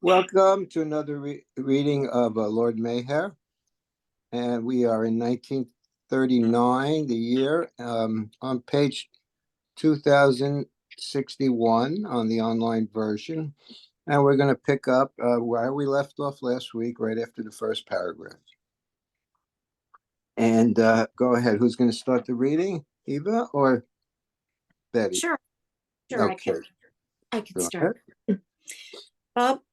Welcome to another reading of Lord Meher, and we are in 1939, the year, on page 2061 on the online version, and we're going to pick up where we left off last week, right after the first paragraph. And go ahead. Who's going to start the reading, Eva or Betty? Sure, Okay. I can start.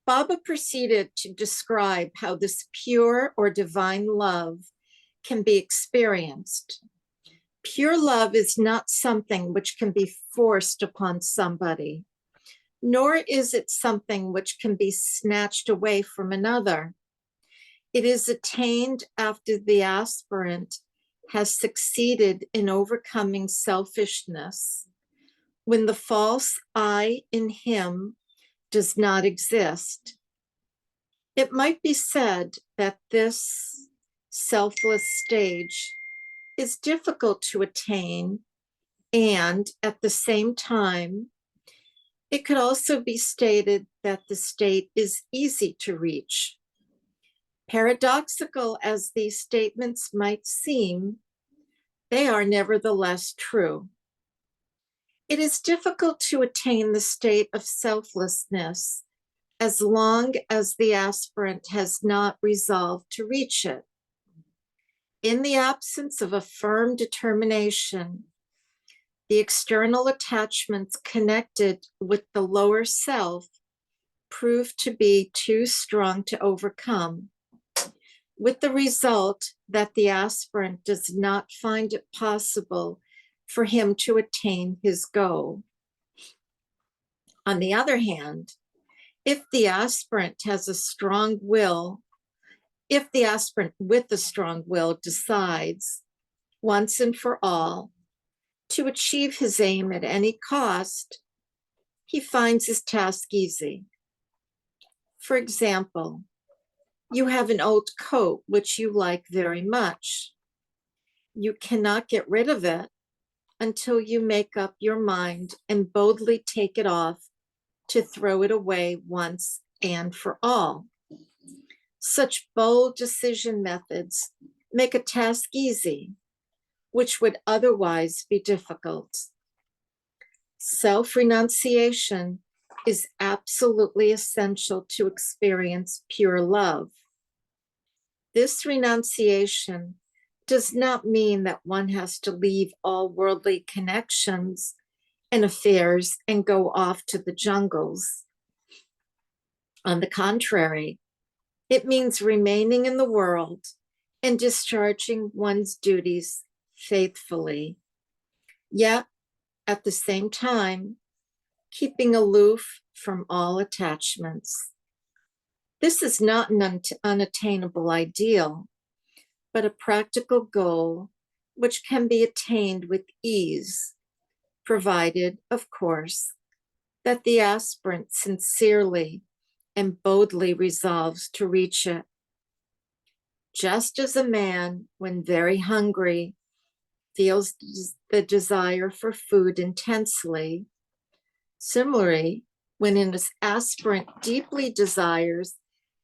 Baba proceeded to describe how this pure or divine love can be experienced. Pure love is not something which can be forced upon somebody, nor is it something which can be snatched away from another. It is attained after the aspirant has succeeded in overcoming selfishness, when the false I in him does not exist. It might be said that this selfless stage is difficult to attain, and at the same time, it could also be stated that the state is easy to reach. Paradoxical as these statements might seem, they are nevertheless true. It is difficult to attain the state of selflessness as long as the aspirant has not resolved to reach it. In the absence of a firm determination, the external attachments connected with the lower self prove to be too strong to overcome, with the result that the aspirant does not find it possible for him to attain his goal. On the other hand, if the aspirant has a strong will, if the aspirant with a strong will decides once and for all to achieve his aim at any cost, he finds his task easy. For example, you have an old coat which you like very much. You cannot get rid of it until you make up your mind and boldly take it off to throw it away once and for all. Such bold decision methods make a task easy, which would otherwise be difficult. Self-renunciation is absolutely essential to experience pure love. This renunciation does not mean that one has to leave all worldly connections and affairs and go off to the jungles. On the contrary, it means remaining in the world and discharging one's duties faithfully, yet at the same time, keeping aloof from all attachments. This is not an unattainable ideal, but a practical goal which can be attained with ease, provided, of course, that the aspirant sincerely and boldly resolves to reach it. Just as a man, when very hungry, feels the desire for food intensely, similarly, when an aspirant deeply desires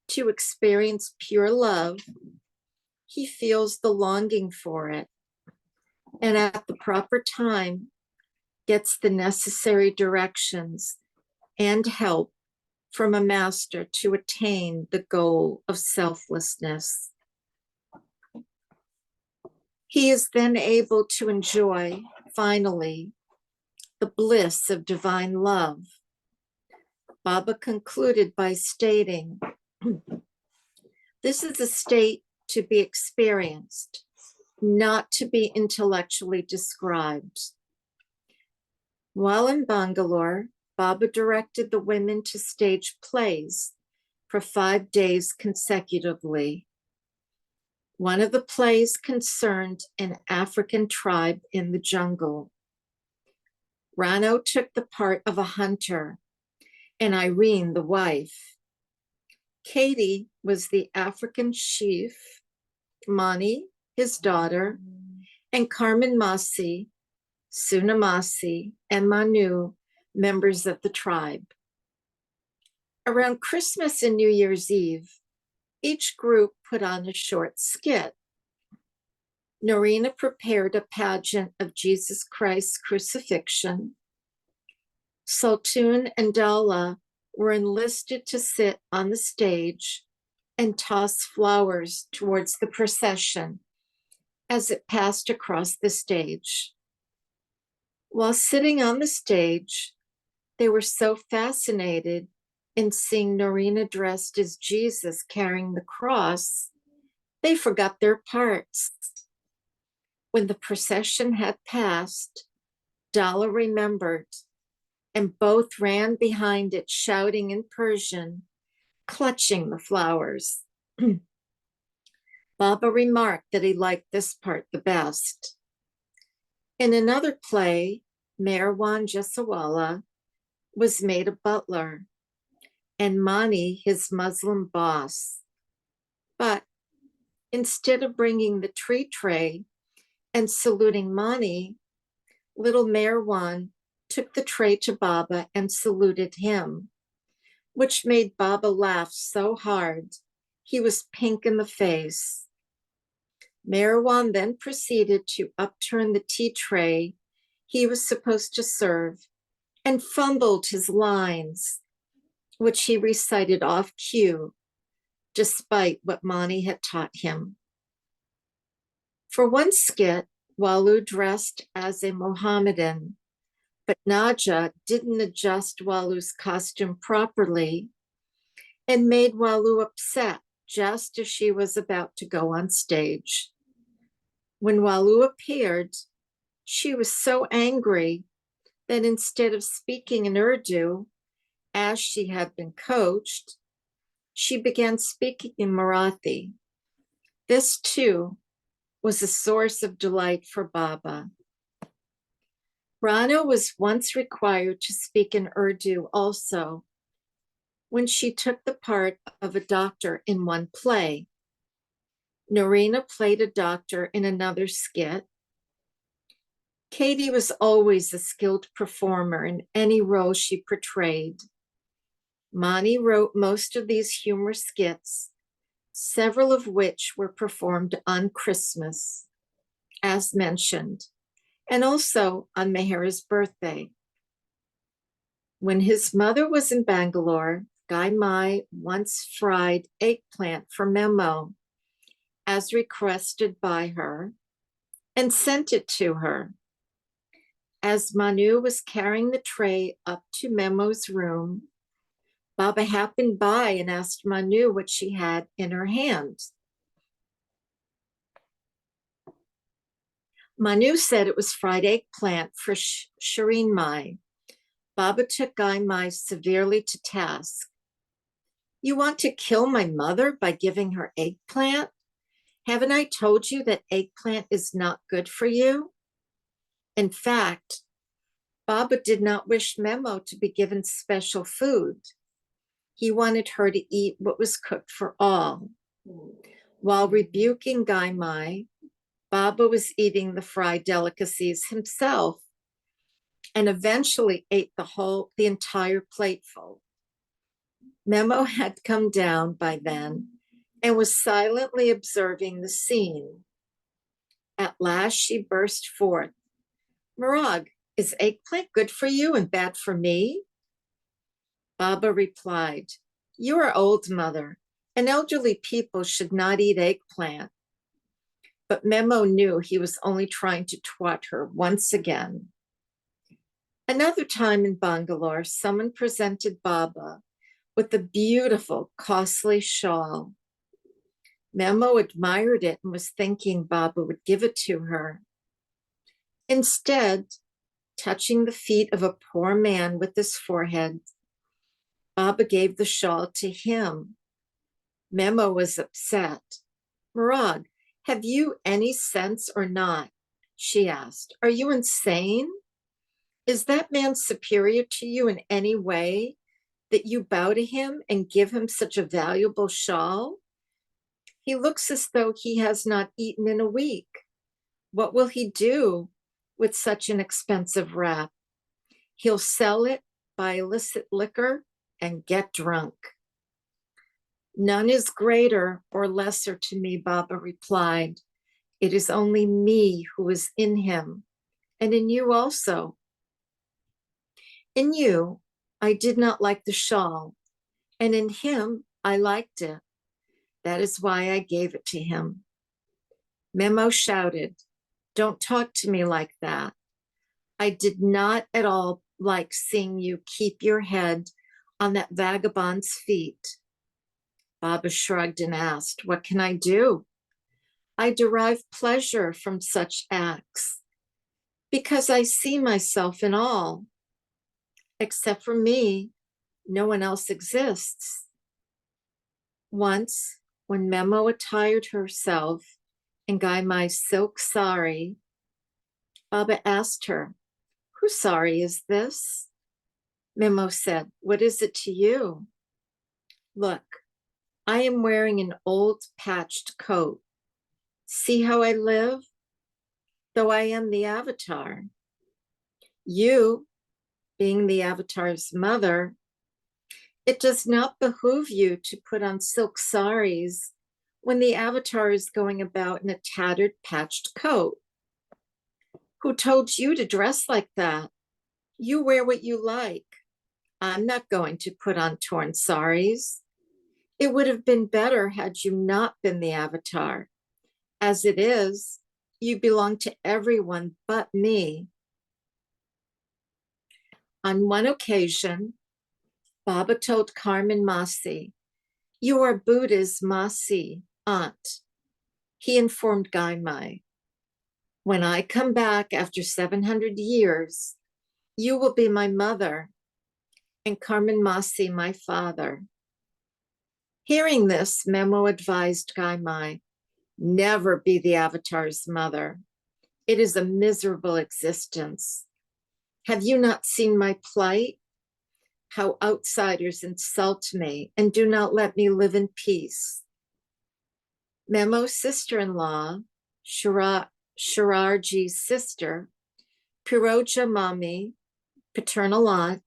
to experience pure love, he feels the longing for it, and at the proper time gets the necessary directions and help from a master to attain the goal of selflessness. He is then able to enjoy, finally, the bliss of divine love. Baba concluded by stating, this is a state to be experienced, not to be intellectually described. While in Bangalore, Baba directed the women to stage plays for 5 days consecutively. One of the plays concerned an African tribe in the jungle. Rano took the part of a hunter, and Irene the wife. Katie was the African chief, Mani, his daughter, and Carmen Masi, Sunamasi, and Manu, members of the tribe. Around Christmas and New Year's Eve, each group put on a short skit. Norina prepared a pageant of Jesus Christ's crucifixion. Sultun and Dalla were enlisted to sit on the stage and toss flowers towards the procession as it passed across the stage. While sitting on the stage, they were so fascinated in seeing Norina dressed as Jesus carrying the cross, they forgot their parts. When the procession had passed, Dalla remembered, and both ran behind it, shouting in Persian, clutching the flowers. Baba remarked that he liked this part the best. In another play, Meherwan Jasawala was made a butler, and Mani his Muslim boss. But instead of bringing the tree tray and saluting Mani, little Meherwan took the tray to Baba and saluted him, which made Baba laugh so hard he was pink in the face. Meherwan then proceeded to upturn the tea tray he was supposed to serve and fumbled his lines, which he recited off cue, despite what Mani had taught him. For one skit, Walu dressed as a Mohammedan, but Naja didn't adjust Walu's costume properly and made Walu upset just as she was about to go on stage. When Walu appeared, she was so angry that instead of speaking in Urdu, as she had been coached, she began speaking in Marathi. This, too, was a source of delight for Baba. Rana was once required to speak in Urdu also, when she took the part of a doctor in one play. Norina played a doctor in another skit. Katie was always a skilled performer in any role she portrayed. Mani wrote most of these humor skits, several of which were performed on Christmas, as mentioned, and also on Meher's birthday. When his mother was in Bangalore, Guy Mai once fried eggplant for Memo, as requested by her, and sent it to her. As Manu was carrying the tray up to Memo's room, Baba happened by and asked Manu what she had in her hand. Manu said it was fried eggplant for Shireen Mai. Baba took Guy Mai severely to task. You want to kill my mother by giving her eggplant? Haven't I told you that eggplant is not good for you? In fact, Baba did not wish Memo to be given special food. He wanted her to eat what was cooked for all. While rebuking Guy Mai, Baba was eating the fried delicacies himself and eventually ate the entire plateful. Memo had come down by then and was silently observing the scene. At last she burst forth, Murad, is eggplant good for you and bad for me? Baba replied, you are old, mother, and elderly people should not eat eggplant. But Memo knew he was only trying to twat her once again. Another time in Bangalore, someone presented Baba with a beautiful, costly shawl. Memo admired it and was thinking Baba would give it to her. Instead, touching the feet of a poor man with his forehead, Baba gave the shawl to him. Memo was upset. Murad, have you any sense or not? She asked. Are you insane? Is that man superior to you in any way that you bow to him and give him such a valuable shawl? He looks as though he has not eaten in a week. What will he do with such an expensive wrap? He'll sell it, buy illicit liquor, and get drunk. None is greater or lesser to me, Baba replied. It is only me who is in him, and in you also. In you, I did not like the shawl, and in him, I liked it. That is why I gave it to him. Memo shouted, don't talk to me like that. I did not at all like seeing you keep your head on that vagabond's feet. Baba shrugged and asked, what can I do? I derive pleasure from such acts because I see myself in all. Except for me, no one else exists. Once, when Memo attired herself in Gaimai's silk sari, Baba asked her, whose sari is this? Memo said, what is it to you? Look, I am wearing an old patched coat. See how I live? Though I am the avatar. You, being the avatar's mother, it does not behoove you to put on silk saris when the avatar is going about in a tattered, patched coat. Who told you to dress like that? You wear what you like. I'm not going to put on torn saris. It would have been better had you not been the avatar. As it is, you belong to everyone but me. On one occasion, Baba told Carmen Masi, you are Buddha's Masi, aunt. He informed Gaimai, when I come back after 700 years, you will be my mother and Carmen Masi my father. Hearing this, Memo advised Gaimai, never be the avatar's mother. It is a miserable existence. Have you not seen my plight? How outsiders insult me and do not let me live in peace. Memo's sister-in-law, Shirarji's sister, Piroja Mami, paternal aunt,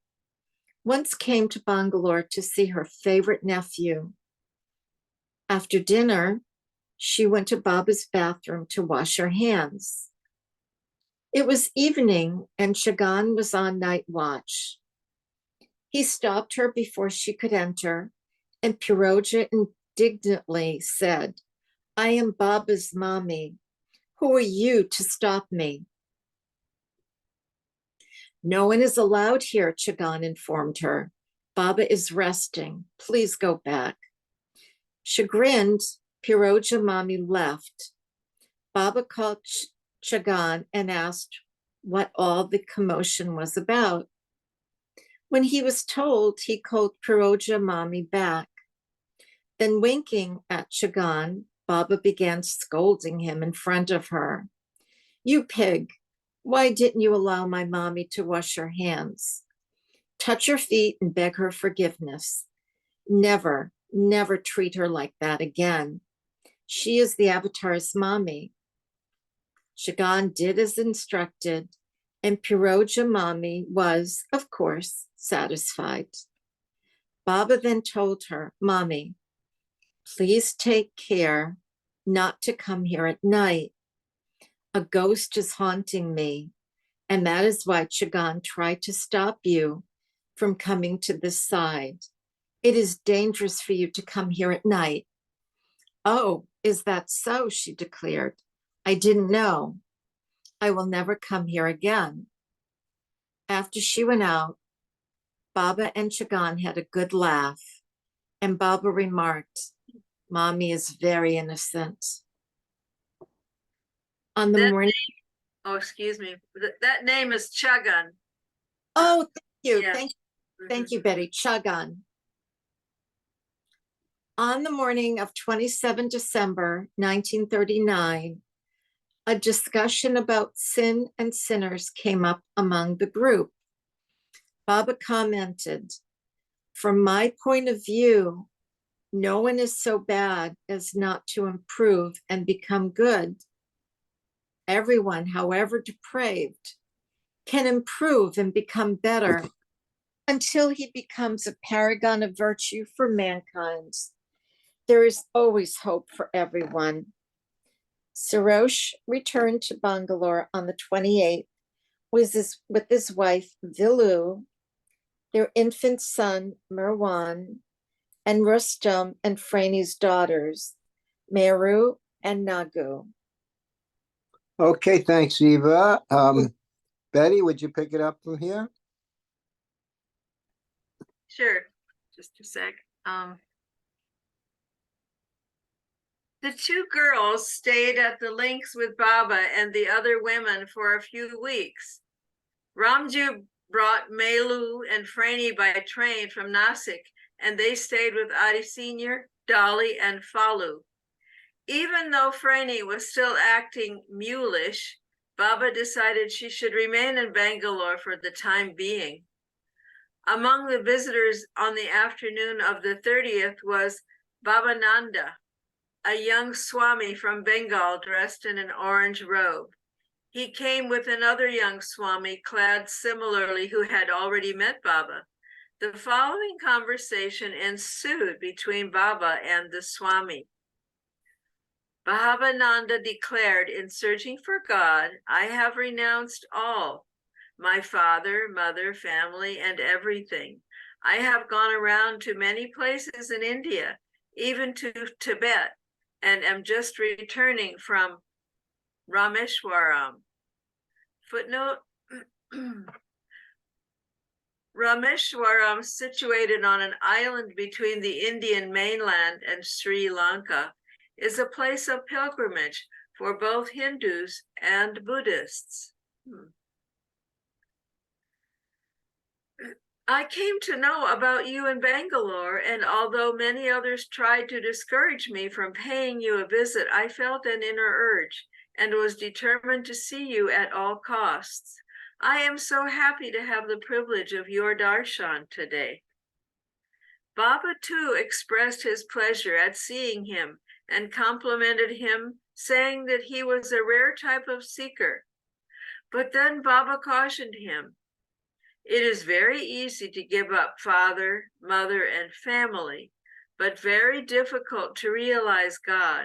once came to Bangalore to see her favorite nephew. After dinner, she went to Baba's bathroom to wash her hands. It was evening and Chagan was on night watch. He stopped her before she could enter, and Piroja indignantly said, I am Baba's mommy. Who are you to stop me? No one is allowed here, Chagan informed her. Baba is resting. Please go back. Chagrined, Piroja Mami left. Baba called Chagan and asked what all the commotion was about. When he was told, he called Piroja Mami back. Then winking at Chagan, Baba began scolding him in front of her. You pig, why didn't you allow my mommy to wash her hands? Touch her feet and beg her forgiveness. Never, never treat her like that again. She is the avatar's mommy. Chagan did as instructed, and Piroja Mami was, of course, satisfied. Baba then told her, Mommy, please take care not to come here at night. A ghost is haunting me, and that is why Chagan tried to stop you from coming to this side. It is dangerous for you to come here at night. Oh, is that so? She declared. I didn't know. I will never come here again. After she went out, Baba and Chagan had a good laugh, and Baba remarked, Mommy is very innocent. On the That morning. Oh, excuse me. That name is Chagan. Oh, thank you. Yes. Thank you, Betty. Chagan. On the morning of 27 December 1939, a discussion about sin and sinners came up among the group. Baba commented, from my point of view, no one is so bad as not to improve and become good. Everyone, however depraved, can improve and become better until he becomes a paragon of virtue for mankind. There is always hope for everyone. Sarosh returned to Bangalore on the 28th with his wife Vilu, their infant son Merwan, and Rustam and Frani's daughters, Meru and Nagu. Okay, thanks, Eva. Betty, would you pick it up from here? Sure, just a sec. The two girls stayed at the links with Baba and the other women for a few weeks. Ramju brought Melu and Frani by train from Nasik, and they stayed with Adi Sr., Dolly, and Falu. Even though Frani was still acting mulish, Baba decided she should remain in Bangalore for the time being. Among the visitors on the afternoon of the 30th was Baba Nanda, a young Swami from Bengal dressed in an orange robe. He came with another young Swami clad similarly who had already met Baba. The following conversation ensued between Baba and the Swami. Bhavananda declared, in searching for God, I have renounced all, my father, mother, family, and everything. I have gone around to many places in India, even to Tibet, and am just returning from Rameshwaram. Footnote, Rameshwaram, situated on an island between the Indian mainland and Sri Lanka, is a place of pilgrimage for both Hindus and Buddhists. I came to know about you in Bangalore, and although many others tried to discourage me from paying you a visit, I felt an inner urge and was determined to see you at all costs. I am so happy to have the privilege of your darshan today. Baba too expressed his pleasure at seeing him and complimented him, saying that he was a rare type of seeker. But then Baba cautioned him, it is very easy to give up father, mother, and family, but very difficult to realize God.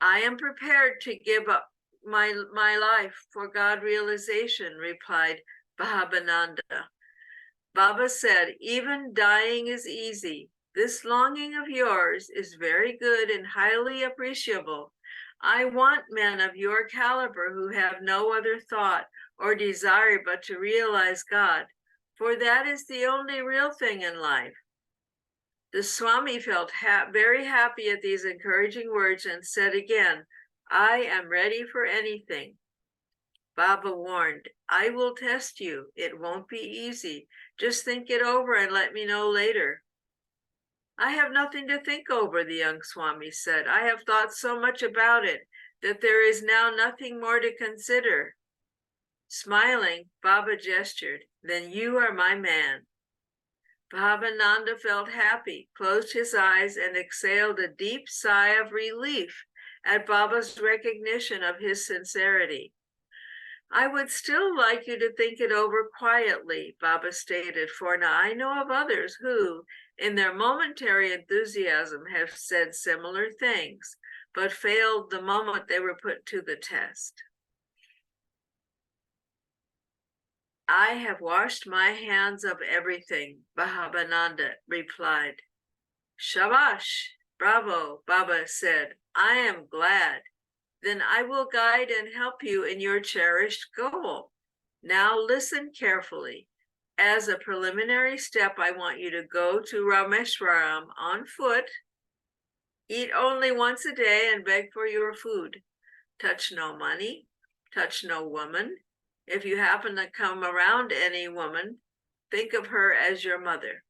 I am prepared to give up my life for God realization, replied Bhavananda. Baba said, even dying is easy. This longing of yours is very good and highly appreciable. I want men of your caliber who have no other thought or desire but to realize God, for that is the only real thing in life. The Swami felt very happy at these encouraging words and said again, I am ready for anything. Baba warned, I will test you. It won't be easy. Just think it over and let me know later. I have nothing to think over, the young Swami said. I have thought so much about it that there is now nothing more to consider. Smiling, Baba gestured, then you are my man. Bhavananda felt happy, closed his eyes, and exhaled a deep sigh of relief at Baba's recognition of his sincerity. I would still like you to think it over quietly, Baba stated, for now I know of others who, in their momentary enthusiasm, have said similar things, but failed the moment they were put to the test. I have washed my hands of everything, Bhavananda replied. Shabash, bravo, Baba said. I am glad. Then I will guide and help you in your cherished goal. Now listen carefully. As a preliminary step, I want you to go to Rameshwaram on foot, eat only once a day and beg for your food. Touch no money, touch no woman. If you happen to come around any woman, think of her as your mother.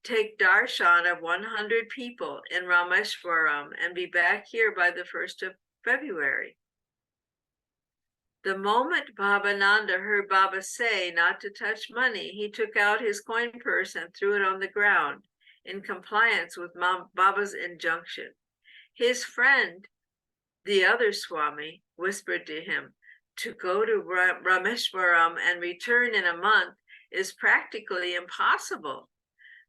Take darshan of 100 people in Rameshwaram and be back here by the 1st of February. The moment Bhavananda heard Baba say not to touch money, he took out his coin purse and threw it on the ground in compliance with Baba's injunction. His friend, the other Swami, whispered to him to go to Rameshwaram and return in a month is practically impossible.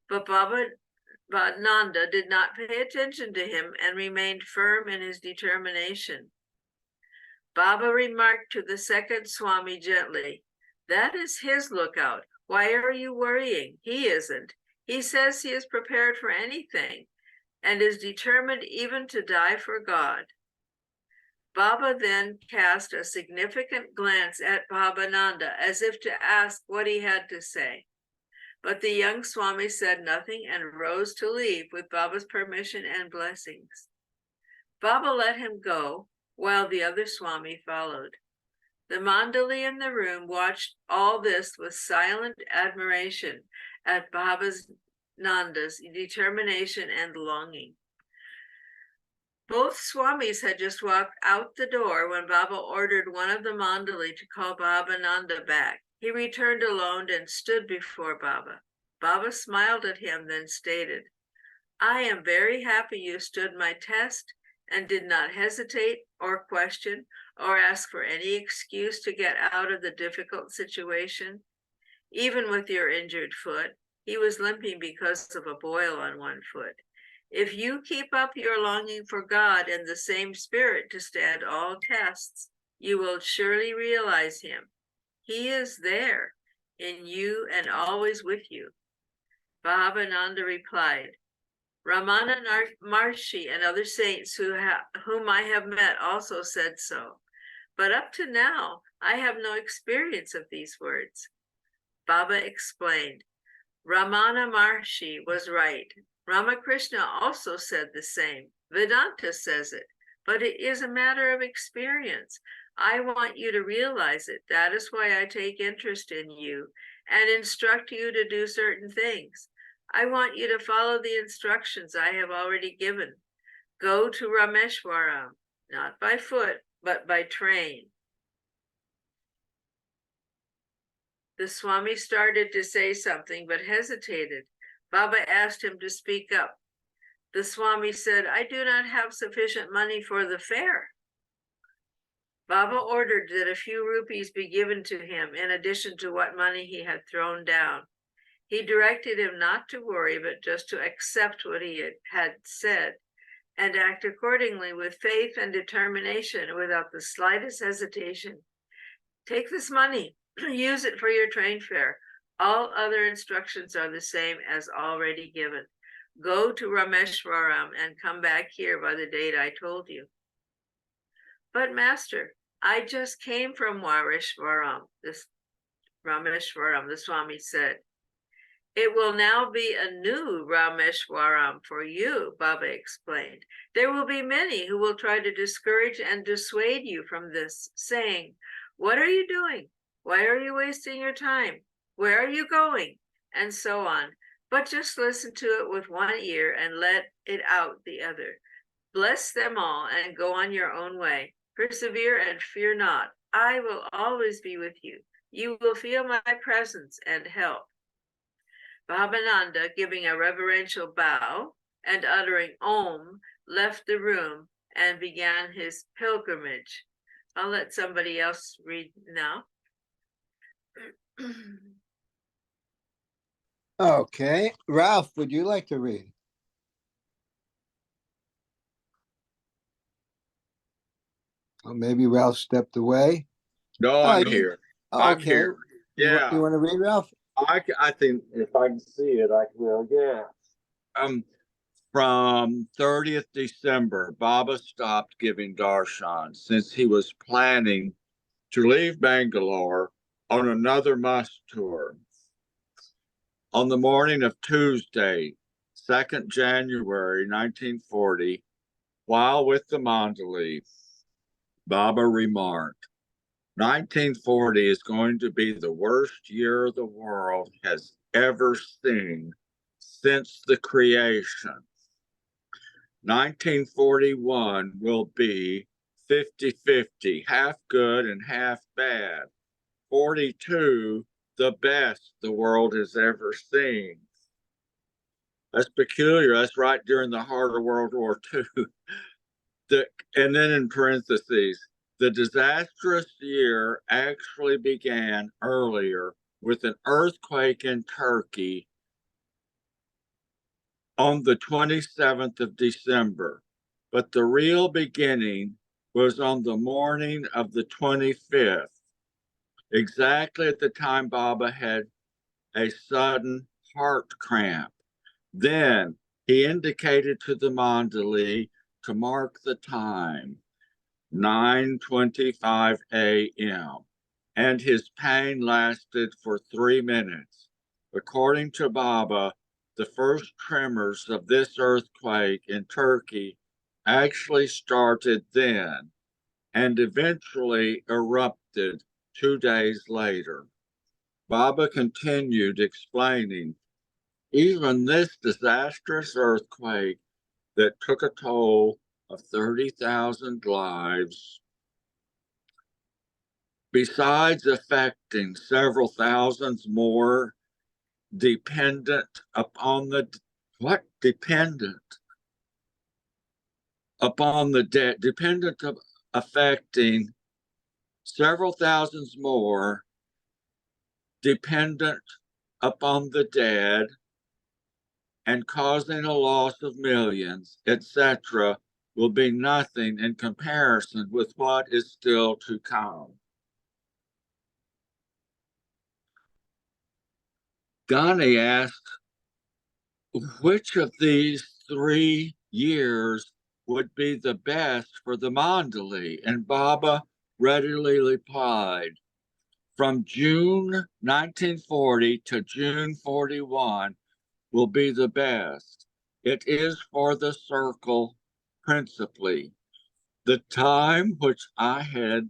But Nanda did not pay attention to him and remained firm in his determination. Baba remarked to the second Swami gently, "That is his lookout. Why are you worrying? He isn't. He says he is prepared for anything and is determined even to die for God." Baba then cast a significant glance at Bhabananda as if to ask what he had to say. But the young Swami said nothing and rose to leave with Baba's permission and blessings. Baba let him go while the other Swami followed. The Mandali in the room watched all this with silent admiration at Baba's Nanda's determination and longing. Both Swamis had just walked out the door when Baba ordered one of the Mandali to call Bhabananda back. He returned alone and stood before Baba. Baba smiled at him, then stated, "I am very happy you stood my test and did not hesitate or question or ask for any excuse to get out of the difficult situation. Even with your injured foot," he was limping because of a boil on one foot, "if you keep up your longing for God and the same spirit to stand all tests, you will surely realize him. He is there in you and always with you." Bhavananda replied, "Ramana Maharshi and other saints whom I have met also said so. But up to now, I have no experience of these words." Baba explained, "Ramana Maharshi was right. Ramakrishna also said the same. Vedanta says it, but it is a matter of experience. I want you to realize it. That is why I take interest in you and instruct you to do certain things. I want you to follow the instructions I have already given. Go to Rameshwaram, not by foot, but by train." The Swami started to say something, but hesitated. Baba asked him to speak up. The Swami said, "I do not have sufficient money for the fare." Baba ordered that a few rupees be given to him in addition to what money he had thrown down. He directed him not to worry, but just to accept what he had said and act accordingly with faith and determination without the slightest hesitation. "Take this money, use it for your train fare. All other instructions are the same as already given. Go to Rameshwaram and come back here by the date I told you." "But Master, I just came from Rameshwaram," the Swami said. "It will now be a new Rameshwaram for you," Baba explained. "There will be many who will try to discourage and dissuade you from this, saying, 'What are you doing? Why are you wasting your time? Where are you going?' and so on. But just listen to it with one ear and let it out the other. Bless them all and go on your own way. Persevere and fear not. I will always be with you. You will feel my presence and help." Bhabananda, giving a reverential bow and uttering Om, left the room and began his pilgrimage. I'll let somebody else read now. Okay, Ralph, would you like to read? Or maybe Ralph stepped away. No, Oh, I'm here. I'm Okay. here. Yeah, You want to read, Ralph? I think if I can see it, I will. Yeah. From 30th December, Baba stopped giving darshan since he was planning to leave Bangalore on another must tour. On the morning of Tuesday, 2nd January 1940, while with the Mandali, Baba remarked, 1940 is going to be the worst year the world has ever seen since the creation. 1941 will be 50-50, half good and half bad. 42, the best the world has ever seen. That's peculiar. That's right during the heart of World War II. And then in parentheses, the disastrous year actually began earlier with an earthquake in Turkey on the 27th of December, but the real beginning was on the morning of the 25th, exactly at the time Baba had a sudden heart cramp. Then he indicated to the mandali to mark the time, 9:25 a.m., and his pain lasted for 3 minutes. According to Baba, the first tremors of this earthquake in Turkey actually started then and eventually erupted 2 days later. Baba continued explaining, even this disastrous earthquake that took a toll of 30,000 lives, besides affecting several thousands more dependent upon the dependent of affecting several thousands more dependent upon the dead and causing a loss of millions, etc., will be nothing in comparison with what is still to come. Ghani asked, which of these 3 years would be the best for the Mandali? And Baba readily replied, from June 1940 to June 41 will be the best. It is for the circle principally. The time which I had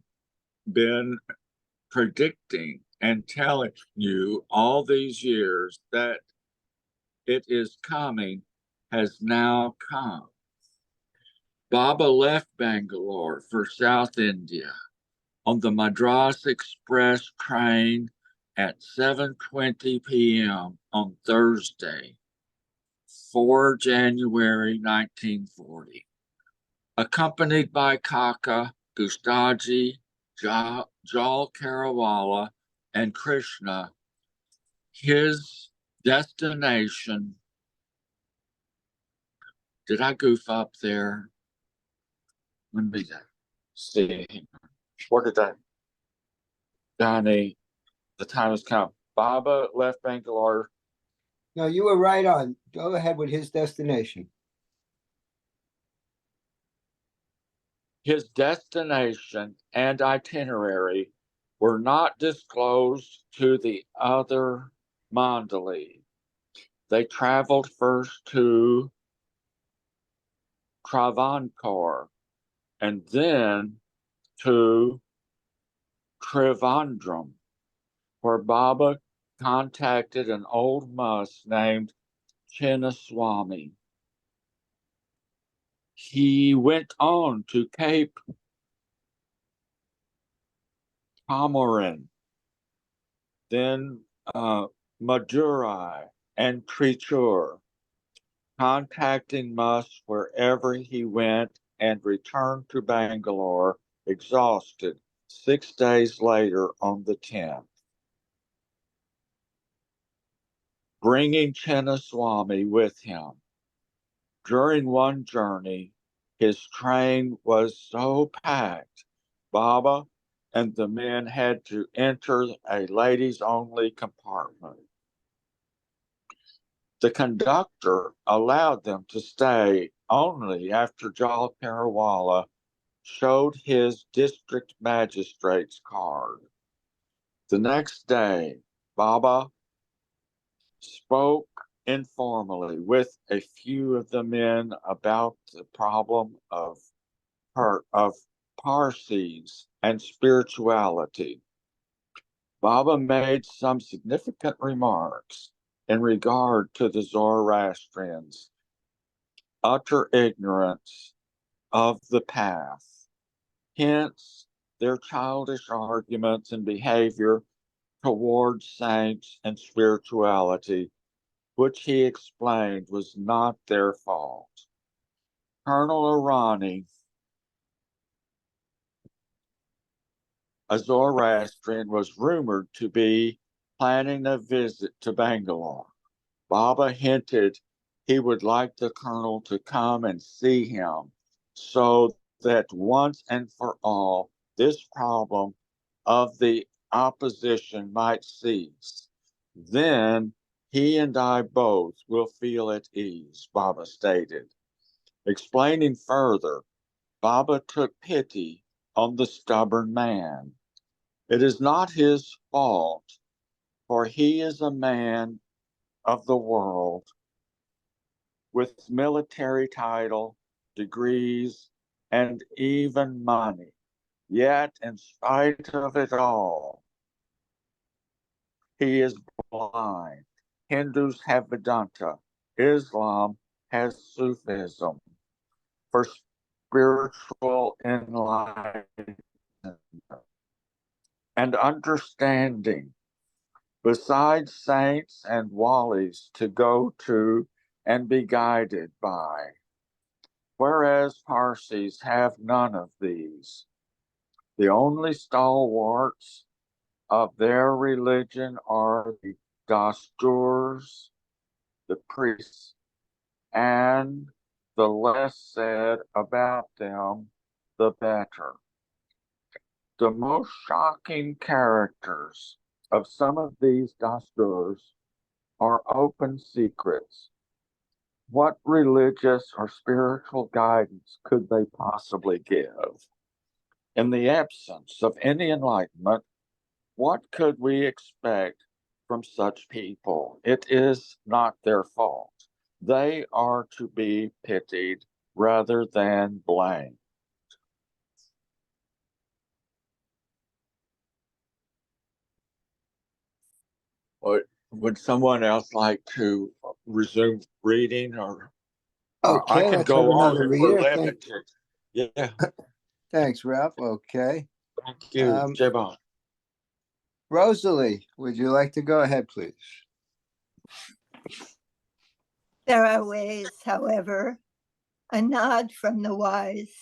been predicting and telling you all these years that it is coming has now come. Baba left Bangalore for South India on the Madras Express train at 7:20 p.m. on Thursday, 4 January 1940, accompanied by Kaka, Gustaji, Jal Karawala, and Krishna. His destination, did I goof up there? Let me see. What did I? Donnie, the time has come. Baba left Bangalore. No, you were right on. Go ahead with his destination. His destination and itinerary were not disclosed to the other Mandali. They traveled first to Travancore and then to Trivandrum, where Baba contacted an old muss named Chinnaswamy. He went on to Cape Comorin, then Madurai and Trichur, contacting Muss wherever he went and returned to Bangalore exhausted 6 days later on the 10th. Bringing Chinnaswamy with him. During one journey, his train was so packed, Baba and the men had to enter a ladies-only compartment. The conductor allowed them to stay only after Jal Karawala showed his district magistrate's card. The next day, Baba spoke informally with a few of the men about the problem of Parsis and spirituality. Baba made some significant remarks in regard to the Zoroastrians' utter ignorance of the path, hence their childish arguments and behavior towards saints and spirituality, which he explained was not their fault. Colonel Irani, a Zoroastrian, was rumored to be planning a visit to Bangalore. Baba hinted he would like the colonel to come and see him so that once and for all, this problem of the opposition might cease. Then he and I both will feel at ease, Baba stated. Explaining further, Baba took pity on the stubborn man. It is not his fault, for he is a man of the world with military title, degrees, and even money. Yet, in spite of it all, he is blind. Hindus have Vedanta, Islam has Sufism for spiritual enlightenment and understanding, besides saints and walis to go to and be guided by, whereas Parsis have none of these. The only stalwarts of their religion are the Dasturs, the priests, and the less said about them, the better. The most shocking characters of some of these Dasturs are open secrets. What religious or spiritual guidance could they possibly give? In the absence of any enlightenment, what could we expect from such people? It is not their fault. They are to be pitied rather than blamed. Would someone else like to resume reading, or I Okay, can let's have go on another if we're reader. limited? Yeah, Thanks, Ralph. Okay. thank you, Jebon. Rosalie, would you like to go ahead, please? There are ways, however, a nod from the wise,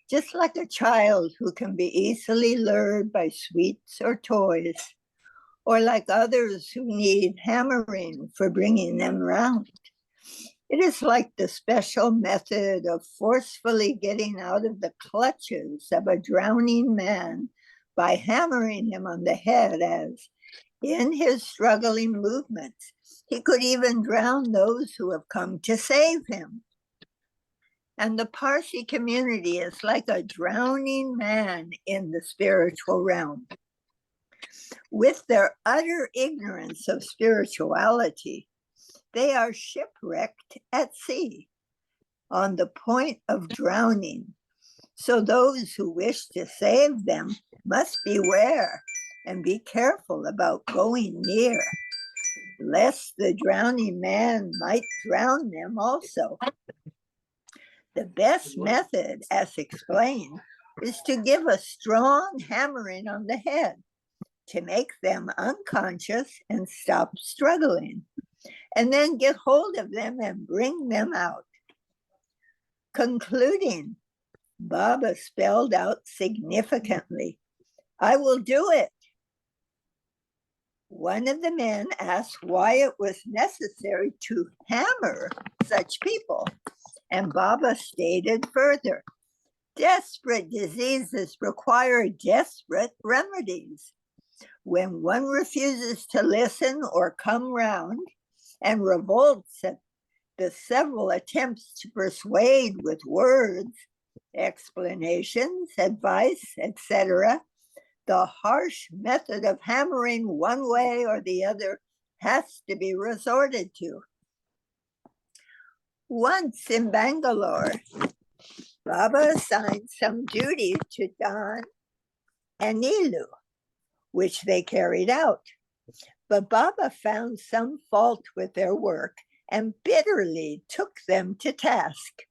just like a child who can be easily lured by sweets or toys, or like others who need hammering for bringing them round. It is like the special method of forcefully getting out of the clutches of a drowning man by hammering him on the head, as in his struggling movements, he could even drown those who have come to save him. And the Parsi community is like a drowning man in the spiritual realm. With their utter ignorance of spirituality, they are shipwrecked at sea, on the point of drowning. So those who wish to save them must beware and be careful about going near, lest the drowning man might drown them also. The best method, as explained, is to give a strong hammering on the head to make them unconscious and stop struggling, and then get hold of them and bring them out. Concluding, Baba spelled out significantly, "I will do it." One of the men asked why it was necessary to hammer such people, and Baba stated further, desperate diseases require desperate remedies. When one refuses to listen or come round and revolts at the several attempts to persuade with words, explanations, advice, etc., the harsh method of hammering one way or the other has to be resorted to. Once in Bangalore, Baba assigned some duty to Don and Nilu, which they carried out. But Baba found some fault with their work and bitterly took them to task.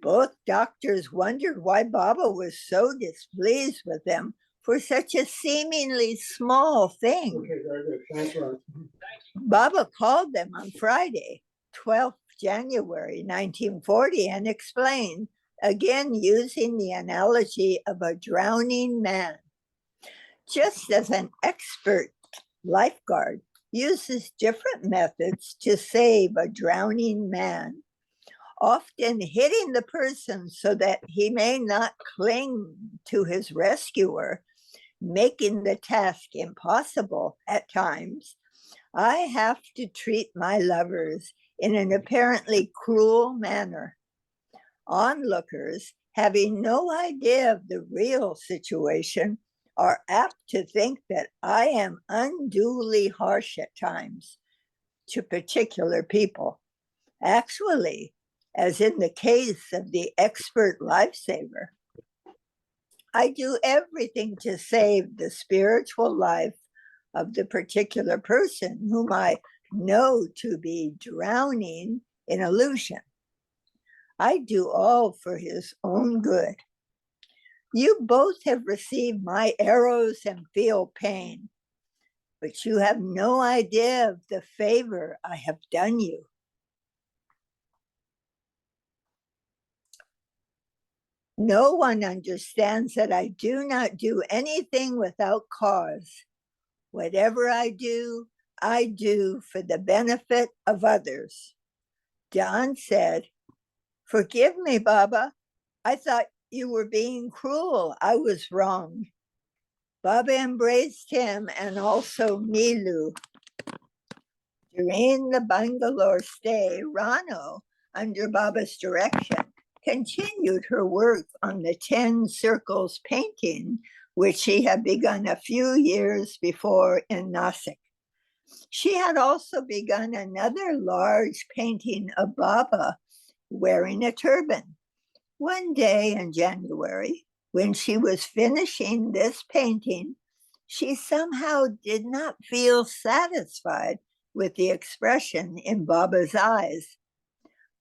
Both doctors wondered why Baba was so displeased with them for such a seemingly small thing. Baba called them on Friday, 12th January 1940, and explained, again using the analogy of a drowning man. Just as an expert lifeguard, uses different methods to save a drowning man, often hitting the person so that he may not cling to his rescuer, making the task impossible at times. I have to treat my lovers in an apparently cruel manner. Onlookers, having no idea of the real situation, are apt to think that I am unduly harsh at times to particular people. Actually, as in the case of the expert lifesaver, I do everything to save the spiritual life of the particular person whom I know to be drowning in illusion. I do all for his own good. You both have received my arrows and feel pain, but you have no idea of the favor I have done you. No one understands that I do not do anything without cause. Whatever I do for the benefit of others. John said, "Forgive me, Baba. I thought you were being cruel. I was wrong." Baba embraced him and also Nilu. During the Bangalore stay, Rano, under Baba's direction, continued her work on the 10 circles painting, which she had begun a few years before in Nasik. She had also begun another large painting of Baba wearing a turban. One day in January, when she was finishing this painting, she somehow did not feel satisfied with the expression in Baba's eyes.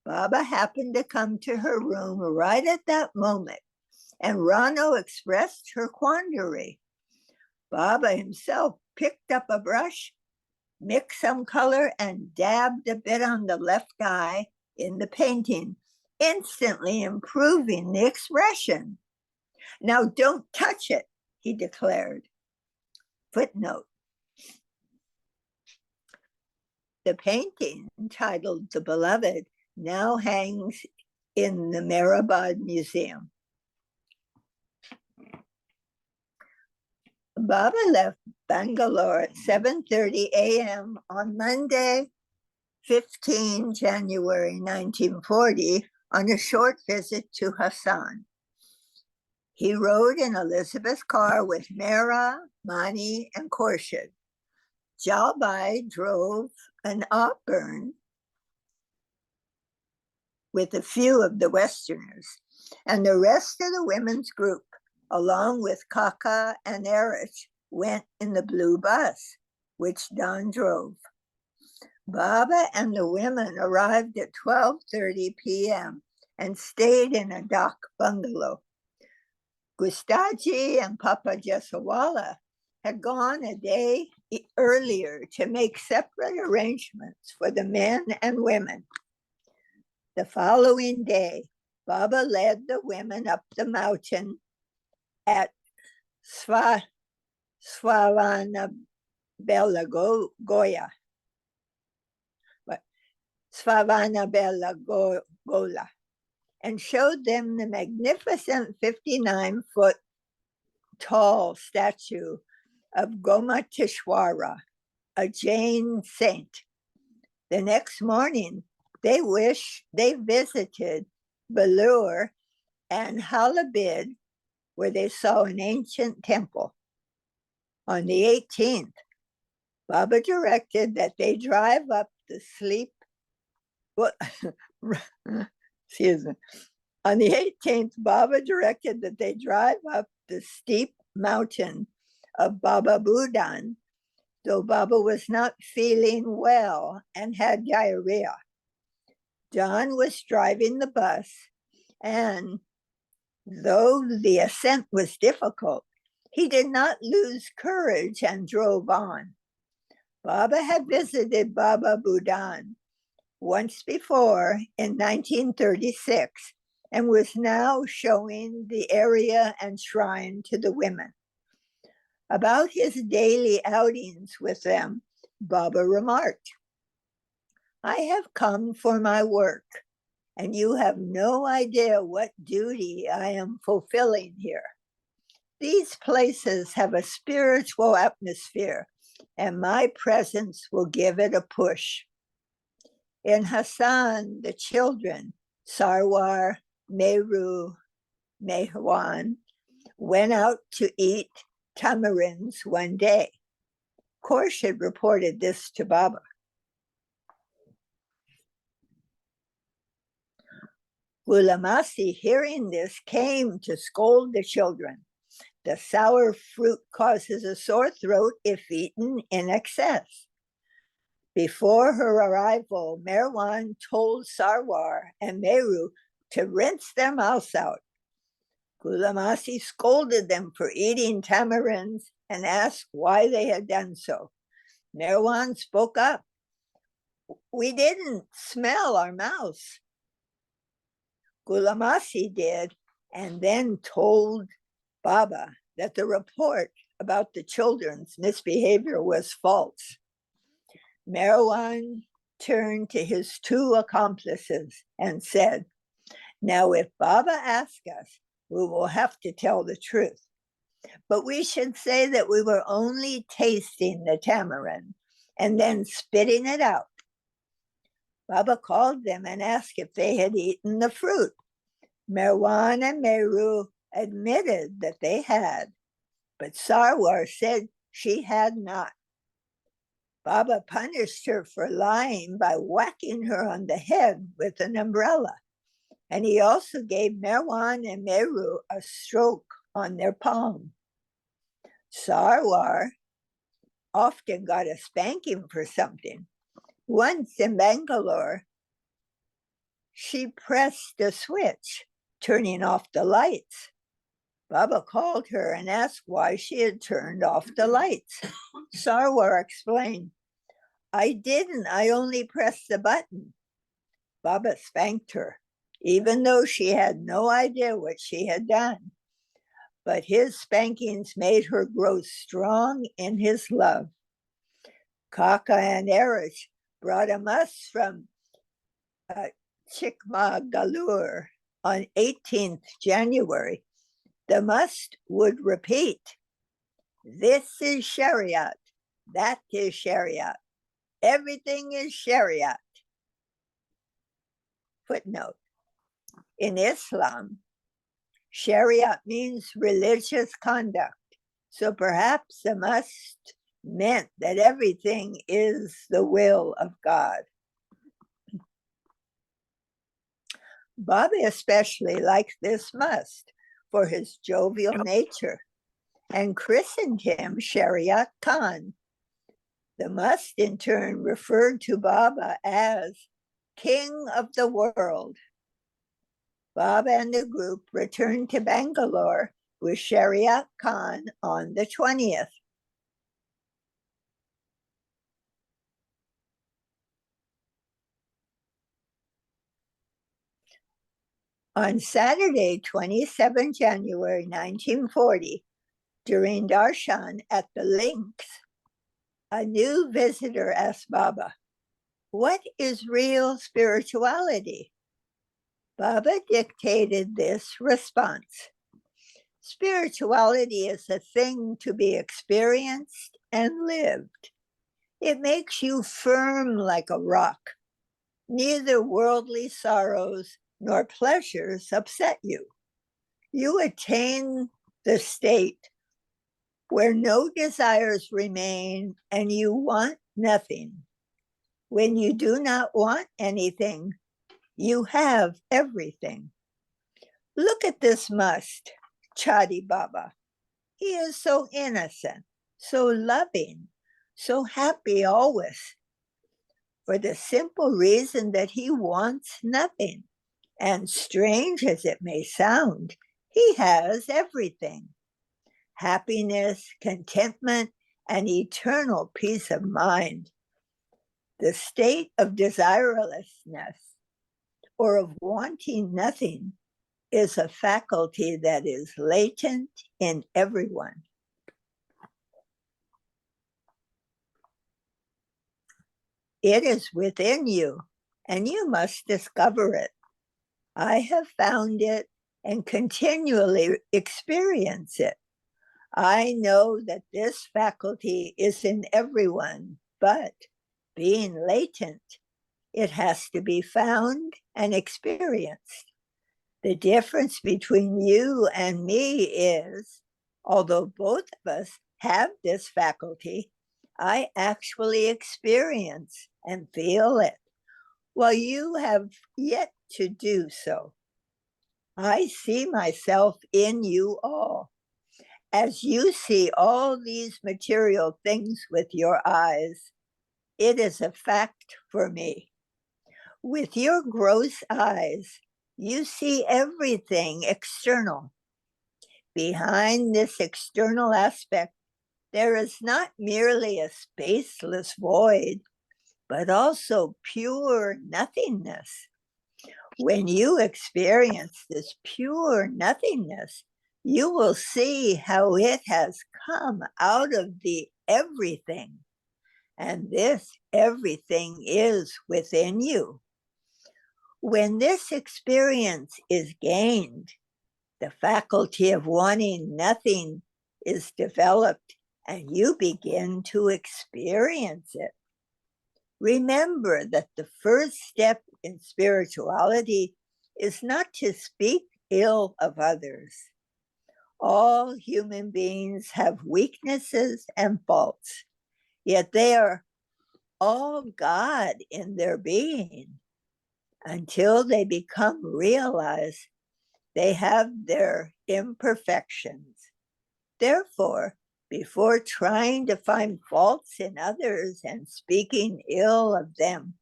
Baba happened to come to her room right at that moment, and Rano expressed her quandary. Baba himself picked up a brush, mixed some color, and dabbed a bit on the left eye in the painting, instantly improving the expression. "Now don't touch it," he declared. Footnote. The painting, titled The Beloved, now hangs in the Mehrabad Museum. Baba left Bangalore at 7:30 a.m. on Monday, 15 January 1940, on a short visit to Hassan. He rode in Elizabeth's car with Mera, Mani, and Khorshid. Jalbai drove an Auburn with a few of the Westerners, and the rest of the women's group, along with Kaka and Erich, went in the blue bus, which Don drove. Baba and the women arrived at 12:30 p.m. and stayed in a dak bungalow. Gustaji and Papa Jesawala had gone a day earlier to make separate arrangements for the men and women. The following day, Baba led the women up the mountain at Swavanabelagoya and showed them the magnificent 59-foot tall statue of Gomateshwara, a Jain saint. The next morning, they visited Belur and Halabid, where they saw an ancient temple. On the 18th, Baba directed that they drive up the On the 18th, Baba directed that they drive up the steep mountain of Baba Budan, though Baba was not feeling well and had diarrhea. John was driving the bus, and though the ascent was difficult, he did not lose courage and drove on. Baba had visited Baba Budan once before in 1936 and was now showing the area and shrine to the women. About his daily outings with them, Baba remarked, "I have come for my work, and you have no idea what duty I am fulfilling here. These places have a spiritual atmosphere, and my presence will give it a push." In Hassan, the children, Sarwar, Meru, Mehwan, went out to eat tamarinds one day. Khorshid reported this to Baba. Gulamasi, hearing this, came to scold the children. The sour fruit causes a sore throat if eaten in excess. Before her arrival, Merwan told Sarwar and Meru to rinse their mouths out. Gulamasi scolded them for eating tamarinds and asked why they had done so. Merwan spoke up. "We didn't smell our mouths." Gulamasi did, and then told Baba that the report about the children's misbehavior was false. Merwan turned to his two accomplices and said, "Now, if Baba asks us, we will have to tell the truth. But we should say that we were only tasting the tamarind and then spitting it out." Baba called them and asked if they had eaten the fruit. Merwan and Meru admitted that they had, but Sarwar said she had not. Baba punished her for lying by whacking her on the head with an umbrella, and he also gave Merwan and Meru a stroke on their palm. Sarwar often got a spanking for something. Once in Bangalore, she pressed a switch, turning off the lights. Baba called her and asked why she had turned off the lights. Sarwar explained, "I didn't, I only pressed the button." Baba spanked her, even though she had no idea what she had done. But his spankings made her grow strong in his love. Kaka and Erish brought a musk from Chikmagalur on 18th January. The must would repeat, "This is Shariat, that is Shariat, everything is Shariat." Footnote: in Islam, Shariat means religious conduct, so perhaps the must meant that everything is the will of God. Bobby especially liked this must for his jovial nature and christened him Shariat Khan. The must in turn referred to Baba as King of the World. Baba and the group returned to Bangalore with Shariat Khan on the 20th. On Saturday, 27 January 1940, during darshan at the Links, a new visitor asked Baba, "What is real spirituality?" Baba dictated this response: "Spirituality is a thing to be experienced and lived. It makes you firm like a rock. Neither worldly sorrows nor pleasures upset you. You attain the state where no desires remain and you want nothing. When you do not want anything, you have everything. Look at this must, Chadi Baba. He is so innocent, so loving, so happy always, for the simple reason that he wants nothing. And strange as it may sound, he has everything: happiness, contentment, and eternal peace of mind. The state of desirelessness or of wanting nothing is a faculty that is latent in everyone." It is within you, and you must discover it. I have found it and continually experience it. I know that this faculty is in everyone, but being latent, it has to be found and experienced. The difference between you and me is, although both of us have this faculty, I actually experience and feel it, while you have yet to do so. I see myself in you all. As you see all these material things with your eyes, it is a fact for me. With your gross eyes, you see everything external. Behind this external aspect, there is not merely a spaceless void, but also pure nothingness. When you experience this pure nothingness, you will see how it has come out of the everything. And this everything is within you. When this experience is gained, the faculty of wanting nothing is developed and you begin to experience it. Remember that the first step in spirituality is not to speak ill of others. All human beings have weaknesses and faults, yet they are all God in their being. Until they become realized, they have their imperfections. Therefore, before trying to find faults in others and speaking ill of them,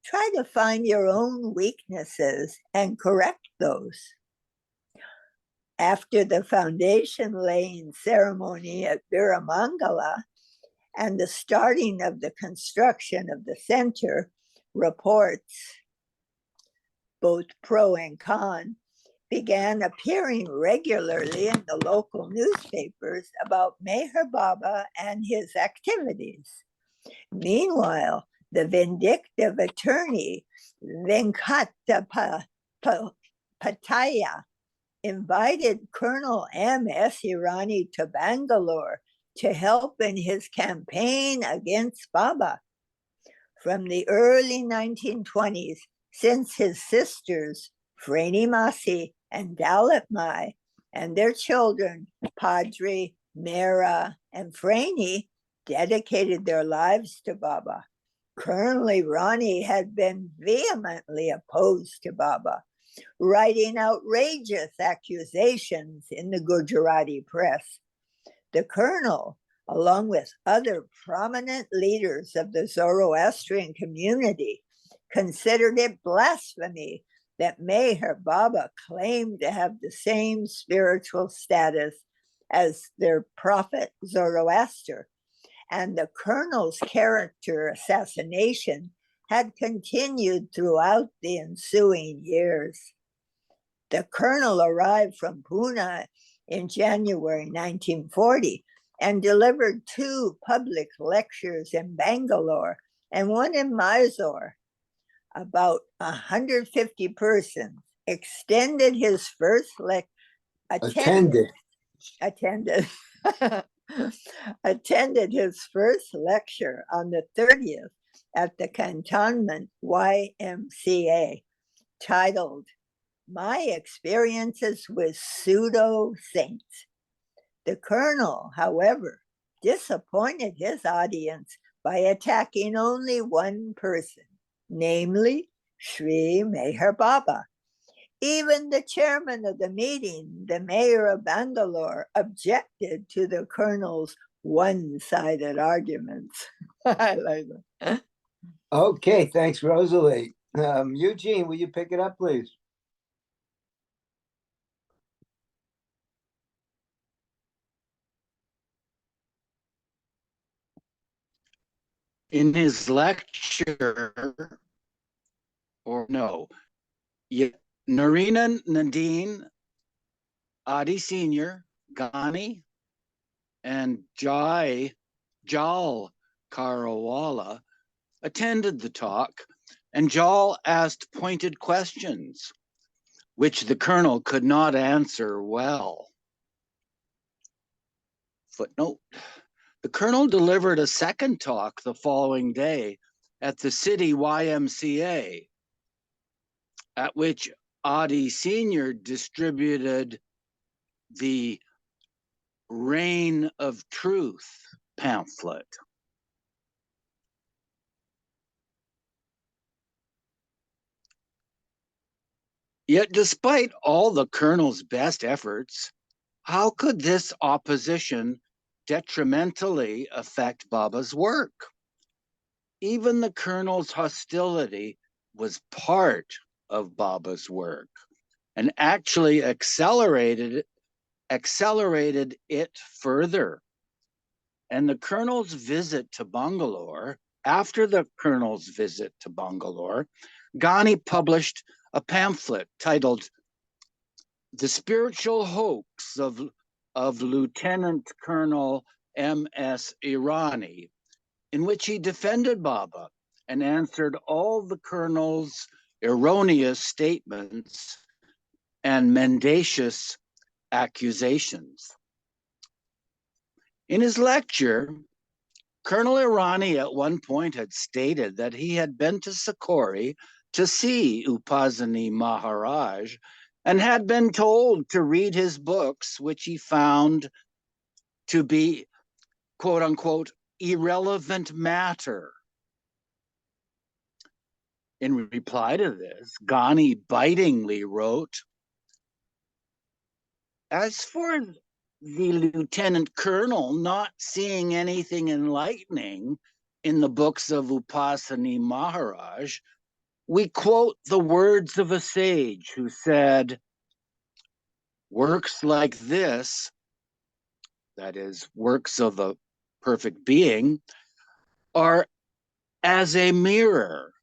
try to find your own weaknesses and correct those. After the foundation laying ceremony at Viramangala and the starting of the construction of the center, reports, both pro and con, began appearing regularly in the local newspapers about Meher Baba and his activities. Meanwhile, the vindictive attorney Venkatapataya invited Colonel M.S. Irani to Bangalore to help in his campaign against Baba. From the early 1920s, since his sisters, Freni Masi and Dalit Mai, and their children, Padri, Mera, and Freni, dedicated their lives to Baba. Colonel Irani had been vehemently opposed to Baba, writing outrageous accusations in the Gujarati press. The colonel, along with other prominent leaders of the Zoroastrian community, considered it blasphemy that Meher Baba claimed to have the same spiritual status as their prophet Zoroaster, and the colonel's character assassination had continued throughout the ensuing years. The colonel arrived from Pune in January 1940 and delivered 2 public lectures in Bangalore and one in Mysore. About 150 persons attended his first attended his first lecture on the 30th at the cantonment YMCA, titled My Experiences with Pseudo Saints. The colonel, however, disappointed his audience by attacking only one person, namely Sri Meher Baba. Even the chairman of the meeting, the mayor of Bangalore, objected to the colonel's one-sided arguments. I like that. Okay, thanks, Rosalie. Eugene, will you pick it up, please? In his lecture, or no, Narina Nadine, Adi Sr., Ghani, and Jal Karawala attended the talk, and Jal asked pointed questions, which the colonel could not answer well. Footnote: the colonel delivered a second talk the following day at the city YMCA, at which Adi Sr. distributed the Reign of Truth pamphlet. Yet despite all the colonel's best efforts, how could this opposition detrimentally affect Baba's work? Even the colonel's hostility was part of Baba's work and actually accelerated it further. And the colonel's visit to Bangalore, after the colonel's visit to Bangalore, Ghani published a pamphlet titled The Spiritual Hoax of Lieutenant Colonel M.S. Irani, in which he defended Baba and answered all the colonel's erroneous statements and mendacious accusations. In his lecture, Colonel Irani at one point had stated that he had been to Sakori to see Upasani Maharaj and had been told to read his books, which he found to be, quote unquote, irrelevant matter. In reply to this, Ghani bitingly wrote, as for the lieutenant colonel not seeing anything enlightening in the books of Upasani Maharaj, we quote the words of a sage who said, works like this, that is, works of a perfect being, are as a mirror.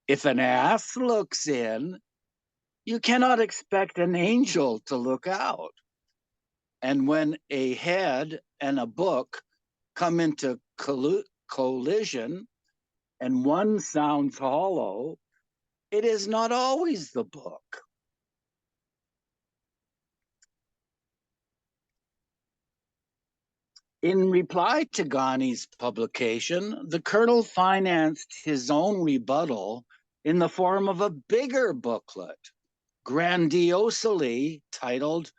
If an ass looks in, you cannot expect an angel to look out. And when a head and a book come into collision and one sounds hollow, it is not always the book. In reply to Ghani's publication, the colonel financed his own rebuttal in the form of a bigger booklet, grandiosely titled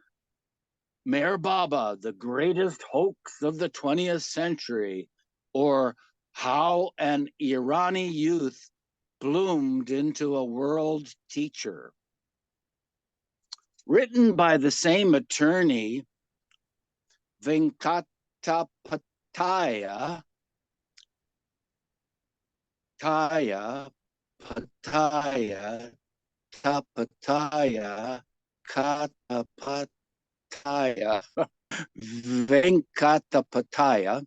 Meher Baba, the Greatest Hoax of the 20th Century, or How an Irani Youth Bloomed into a World Teacher. Written by the same attorney, Venkatapataya, Venkatapataya.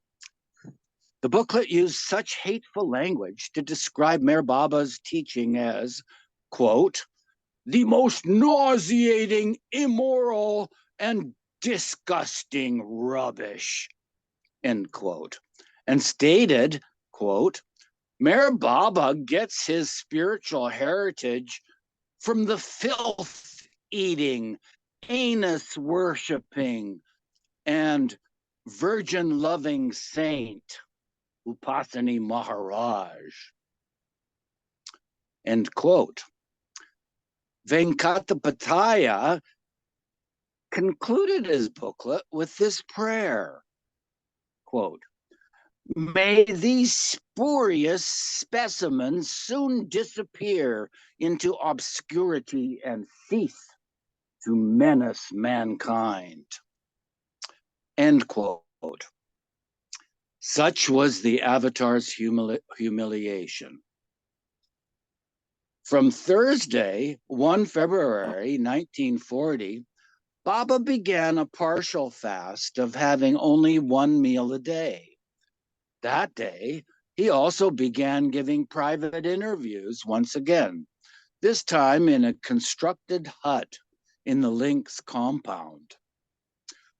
The booklet used such hateful language to describe Meher Baba's teaching as, quote, the most nauseating, immoral, and disgusting rubbish, end quote, and stated, quote, Meher Baba gets his spiritual heritage from the filth-eating, anus-worshipping, and virgin-loving saint, Upasani Maharaj, end quote. Venkatapataya concluded his booklet with this prayer, quote, may these spurious specimens soon disappear into obscurity and cease to menace mankind, end quote. Such was the avatar's humiliation. From Thursday, 1 February 1940, Baba began a partial fast of having only one meal a day. That day, he also began giving private interviews once again, this time in a constructed hut in the Lynx compound.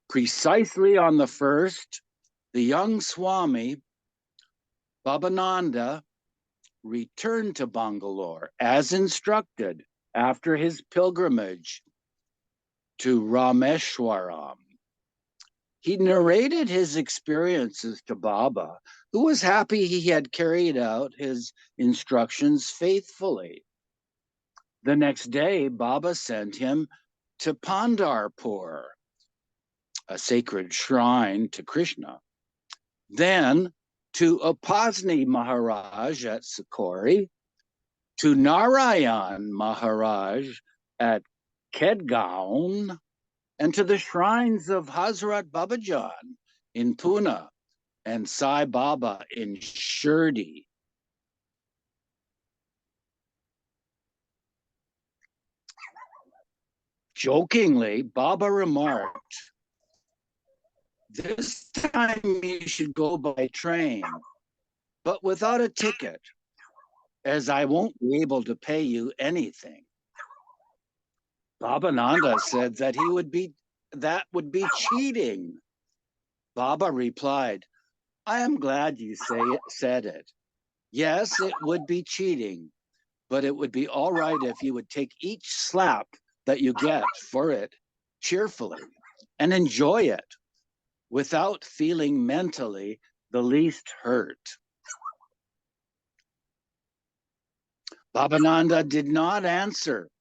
Precisely on the 1st, the young Swami Babananda returned to Bangalore as instructed after his pilgrimage to Rameshwaram. He narrated his experiences to Baba, who was happy he had carried out his instructions faithfully. The next day, Baba sent him to Pandharpur, a sacred shrine to Krishna, then to Upasni Maharaj at Sikori, to Narayan Maharaj at Kedgaon, and to the shrines of Hazrat Babajan in Pune and Sai Baba in Shirdi. Jokingly, Baba remarked, "This time you should go by train, but without a ticket, as I won't be able to pay you anything." Babananda said that that would be cheating. Baba replied, "I am glad you said it. Yes, it would be cheating, but it would be all right if you would take each slap that you get for it cheerfully and enjoy it without feeling mentally the least hurt." Babananda did not answer.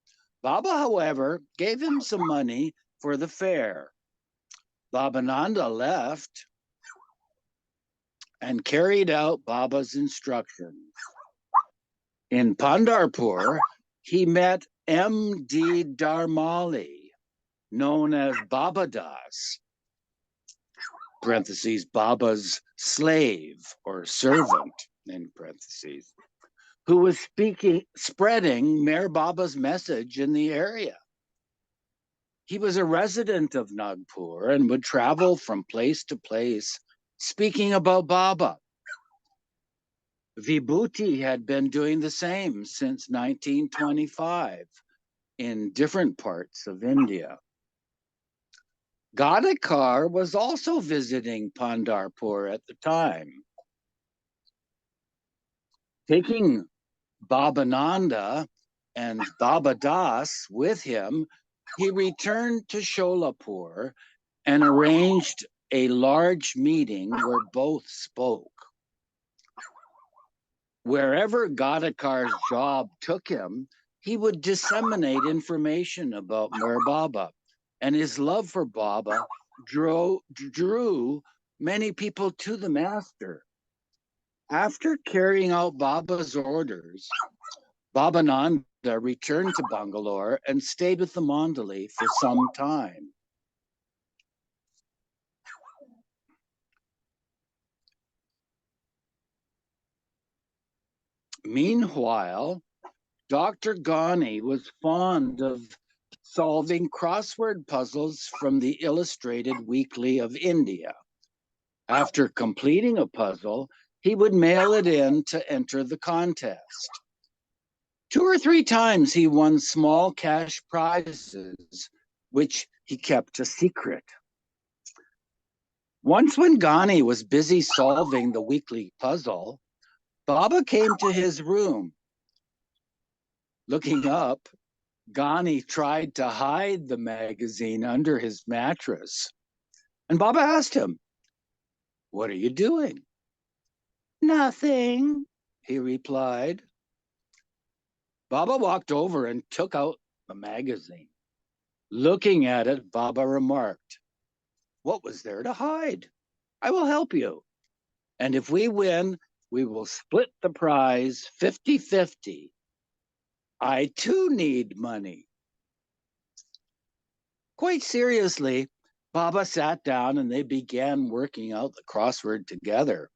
Baba, however, gave him some money for the fare. Babananda left and carried out Baba's instructions. In Pandharpur, he met M.D. Dharmali, known as Baba Das, parentheses, Baba's slave or servant, in parentheses, who was spreading Meher Baba's message in the area. He was a resident of Nagpur and would travel from place to place speaking about Baba. Vibhuti had been doing the same since 1925 in different parts of India. Gadekar was also visiting Pandharpur at the time. Taking Babananda and Baba Das with him, he returned to Sholapur and arranged a large meeting where both spoke. Wherever Gadekar's job took him, he would disseminate information about Meher Baba, and his love for Baba drew many people to the master. After carrying out Baba's orders, Babananda returned to Bangalore and stayed with the Mandali for some time. Meanwhile, Dr. Ghani was fond of solving crossword puzzles from the Illustrated Weekly of India. After completing a puzzle, he would mail it in to enter the contest. 2 or 3 times he won small cash prizes, which he kept a secret. Once when Ghani was busy solving the weekly puzzle, Baba came to his room. Looking up, Ghani tried to hide the magazine under his mattress. And Baba asked him, "What are you doing?" "Nothing," he replied. Baba walked over and took out the magazine. Looking at it, Baba remarked, "What was there to hide? I will help you. And if we win, we will split the prize 50-50. I too need money." Quite seriously, Baba sat down and they began working out the crossword together.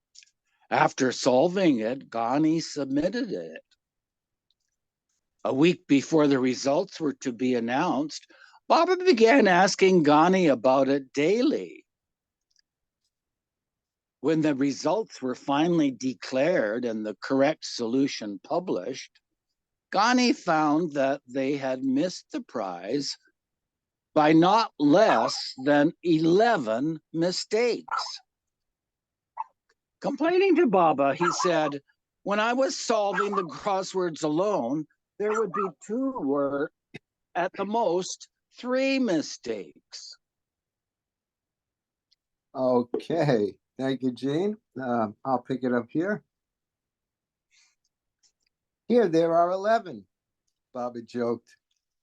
After solving it, Ghani submitted it. A week before the results were to be announced, Baba began asking Ghani about it daily. When the results were finally declared and the correct solution published, Ghani found that they had missed the prize by not less than 11 mistakes. Complaining to Baba, he said, when I was solving the crosswords alone, there would be 2 or at the most 3 mistakes. Okay, thank you, Gene. I'll pick it up here. Here, there are 11, Baba joked.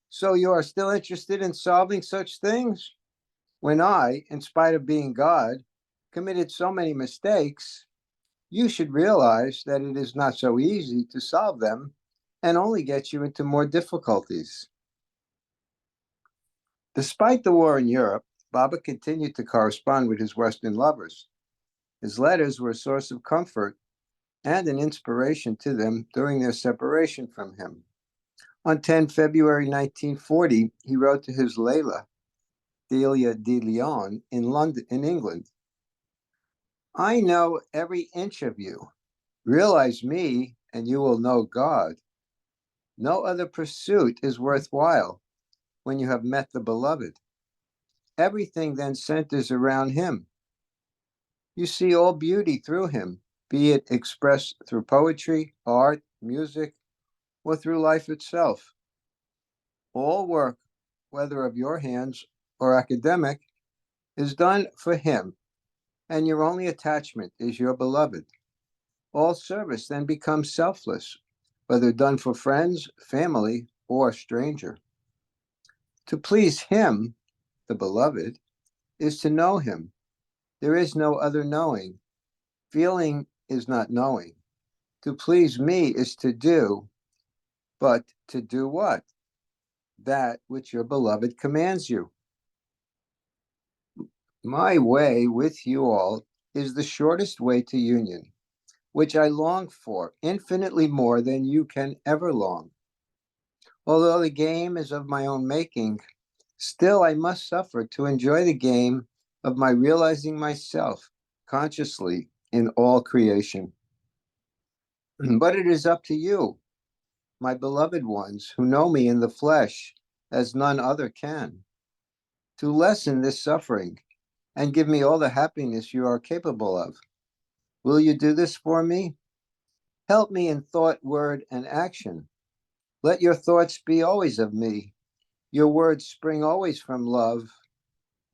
So you are still interested in solving such things? When I, in spite of being God, committed so many mistakes, you should realize that it is not so easy to solve them and only gets you into more difficulties. Despite the war in Europe, Baba continued to correspond with his Western lovers. His letters were a source of comfort and an inspiration to them during their separation from him. On 10 February 1940, he wrote to his Layla, Delia de Leon, in London, in England. I know every inch of you. Realize me, and you will know God. No other pursuit is worthwhile when you have met the beloved. Everything then centers around him. You see all beauty through him, be it expressed through poetry, art, music, or through life itself. All work, whether of your hands or academic, is done for him, and your only attachment is your beloved. All service then becomes selfless, whether done for friends, family, or stranger. To please him, the beloved, is to know him. There is no other knowing. Feeling is not knowing. To please me is to do, but to do what? That which your beloved commands you. My way with you all is the shortest way to union, which I long for infinitely more than you can ever long. Although the game is of my own making, still I must suffer to enjoy the game of my realizing myself consciously in all creation. But it is up to you, my beloved ones, who know me in the flesh as none other can, to lessen this suffering and give me all the happiness you are capable of. Will you do this for me? Help me in thought, word, and action. Let your thoughts be always of me, your words spring always from love,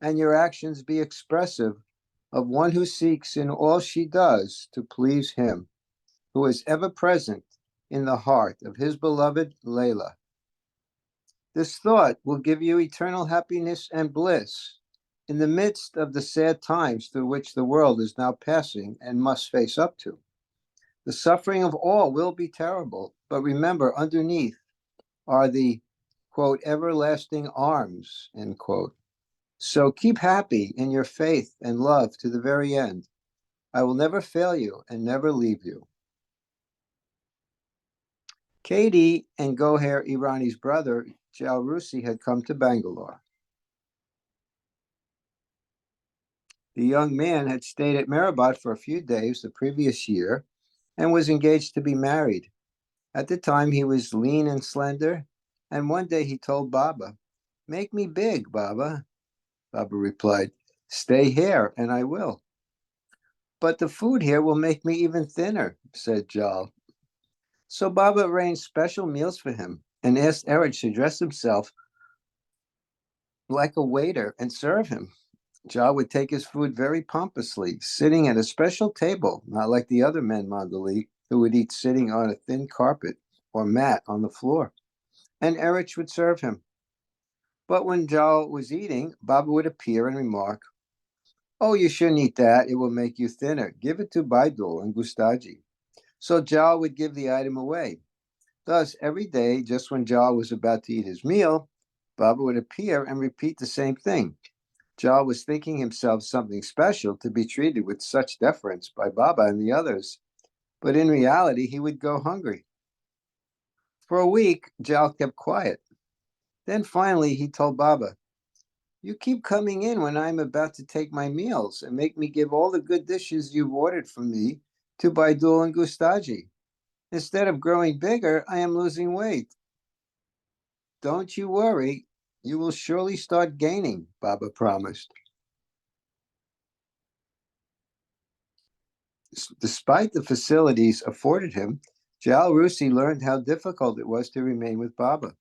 and your actions be expressive of one who seeks in all she does to please him, who is ever present in the heart of his beloved Layla. This thought will give you eternal happiness and bliss in the midst of the sad times through which the world is now passing and must face up to. The suffering of all will be terrible, but remember, underneath are the, quote, everlasting arms, end quote. So keep happy in your faith and love to the very end. I will never fail you and never leave you. Katie and Goher Irani's brother, Jal Rusi, had come to Bangalore. The young man had stayed at Merabat for a few days the previous year and was engaged to be married. At the time, he was lean and slender, and one day he told Baba, "Make me big, Baba." Baba replied, "Stay here, and I will." "But the food here will make me even thinner," said Jal. So Baba arranged special meals for him and asked Erich to dress himself like a waiter and serve him. Jal would take his food very pompously, sitting at a special table, not like the other men Mandali, who would eat sitting on a thin carpet or mat on the floor. And Erich would serve him. But when Jal was eating, Baba would appear and remark, "Oh, you shouldn't eat that. It will make you thinner. Give it to Baidul and Gustaji." So Jal would give the item away. Thus, every day, just when Jal was about to eat his meal, Baba would appear and repeat the same thing. Jal was thinking himself something special to be treated with such deference by Baba and the others, but in reality, he would go hungry. For a week, Jal kept quiet. Then finally, he told Baba, "You keep coming in when I'm about to take my meals and make me give all the good dishes you've ordered from me to Baidul and Gustaji. Instead of growing bigger, I am losing weight." "Don't you worry. You will surely start gaining," Baba promised. Despite the facilities afforded him, Jal Rusi learned how difficult it was to remain with Baba.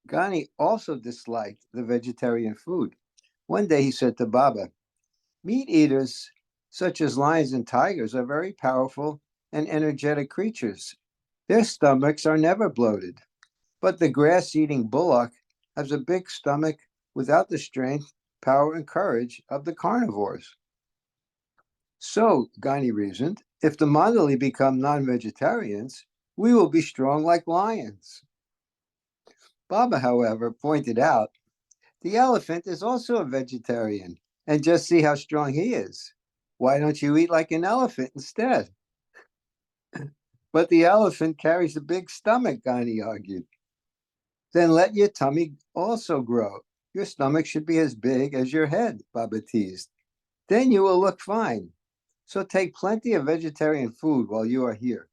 Ghani also disliked the vegetarian food. One day he said to Baba, "Meat eaters, such as lions and tigers, are very powerful and energetic creatures. Their stomachs are never bloated. But the grass-eating bullock has a big stomach without the strength, power, and courage of the carnivores." So, Ghani reasoned, if the Mandali become non-vegetarians, we will be strong like lions. Baba, however, pointed out, the elephant is also a vegetarian, and just see how strong he is. Why don't you eat like an elephant instead? But the elephant carries a big stomach, Ghani argued. Then let your tummy also grow. Your stomach should be as big as your head, Baba teased. Then you will look fine. So take plenty of vegetarian food while you are here.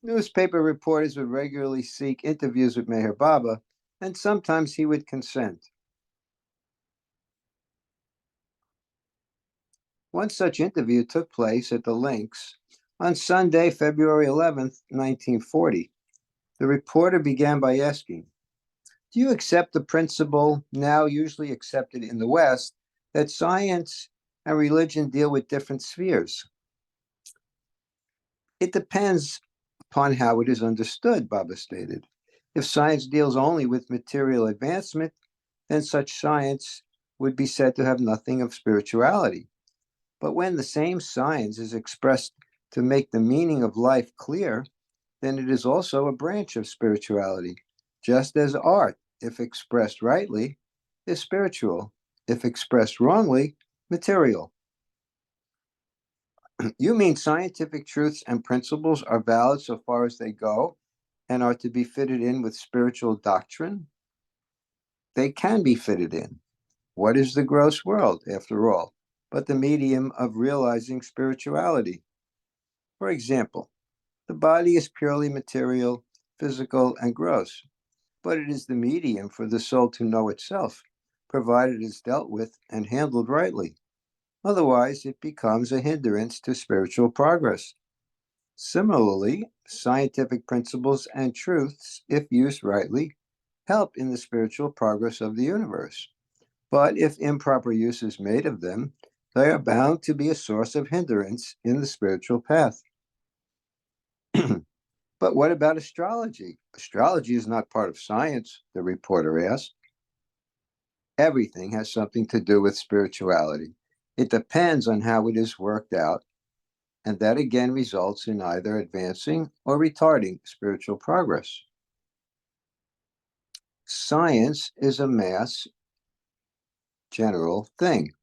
Newspaper reporters would regularly seek interviews with Meher Baba, and sometimes he would consent. One such interview took place at the Links on Sunday, February 11th, 1940. The reporter began by asking, "Do you accept the principle now usually accepted in the West that science and religion deal with different spheres?" "It depends upon how it is understood," Baba stated. "If science deals only with material advancement, then such science would be said to have nothing of spirituality. But when the same science is expressed to make the meaning of life clear, then it is also a branch of spirituality, just as art, if expressed rightly, is spiritual, if expressed wrongly, material." "You mean scientific truths and principles are valid so far as they go and are to be fitted in with spiritual doctrine?" "They can be fitted in. What is the gross world, after all, but the medium of realizing spirituality? For example, the body is purely material, physical, and gross, but it is the medium for the soul to know itself, provided it is dealt with and handled rightly. Otherwise, it becomes a hindrance to spiritual progress. Similarly, scientific principles and truths, if used rightly, help in the spiritual progress of the universe. But if improper use is made of them, they are bound to be a source of hindrance in the spiritual path." "But what about astrology? Astrology is not part of science," the reporter asked. "Everything has something to do with spirituality. It depends on how it is worked out, and that again results in either advancing or retarding spiritual progress. Science is a mass, general thing,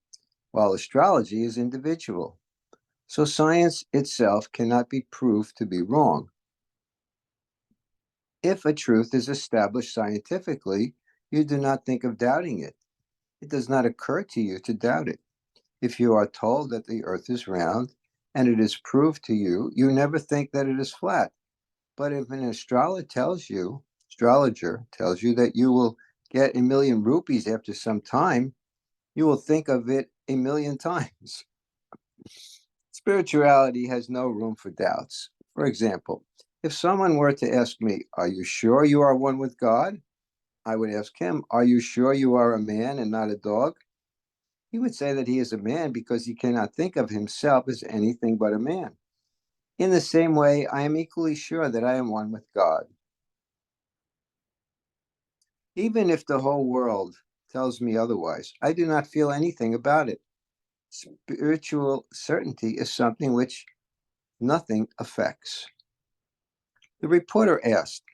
while astrology is individual. So science itself cannot be proved to be wrong. If a truth is established scientifically, you do not think of doubting it. It does not occur to you to doubt it. If you are told that the earth is round and it is proved to you, you never think that it is flat. But if an astrologer tells you that you will get 1,000,000 rupees after some time, you will think of it 1,000,000 times. Spirituality has no room for doubts. For example, if someone were to ask me, "Are you sure you are one with God?" I would ask him, "Are you sure you are a man and not a dog?" He would say that he is a man because he cannot think of himself as anything but a man. In the same way, I am equally sure that I am one with God. Even if the whole world tells me otherwise, I do not feel anything about it. Spiritual certainty is something which nothing affects." The reporter asked,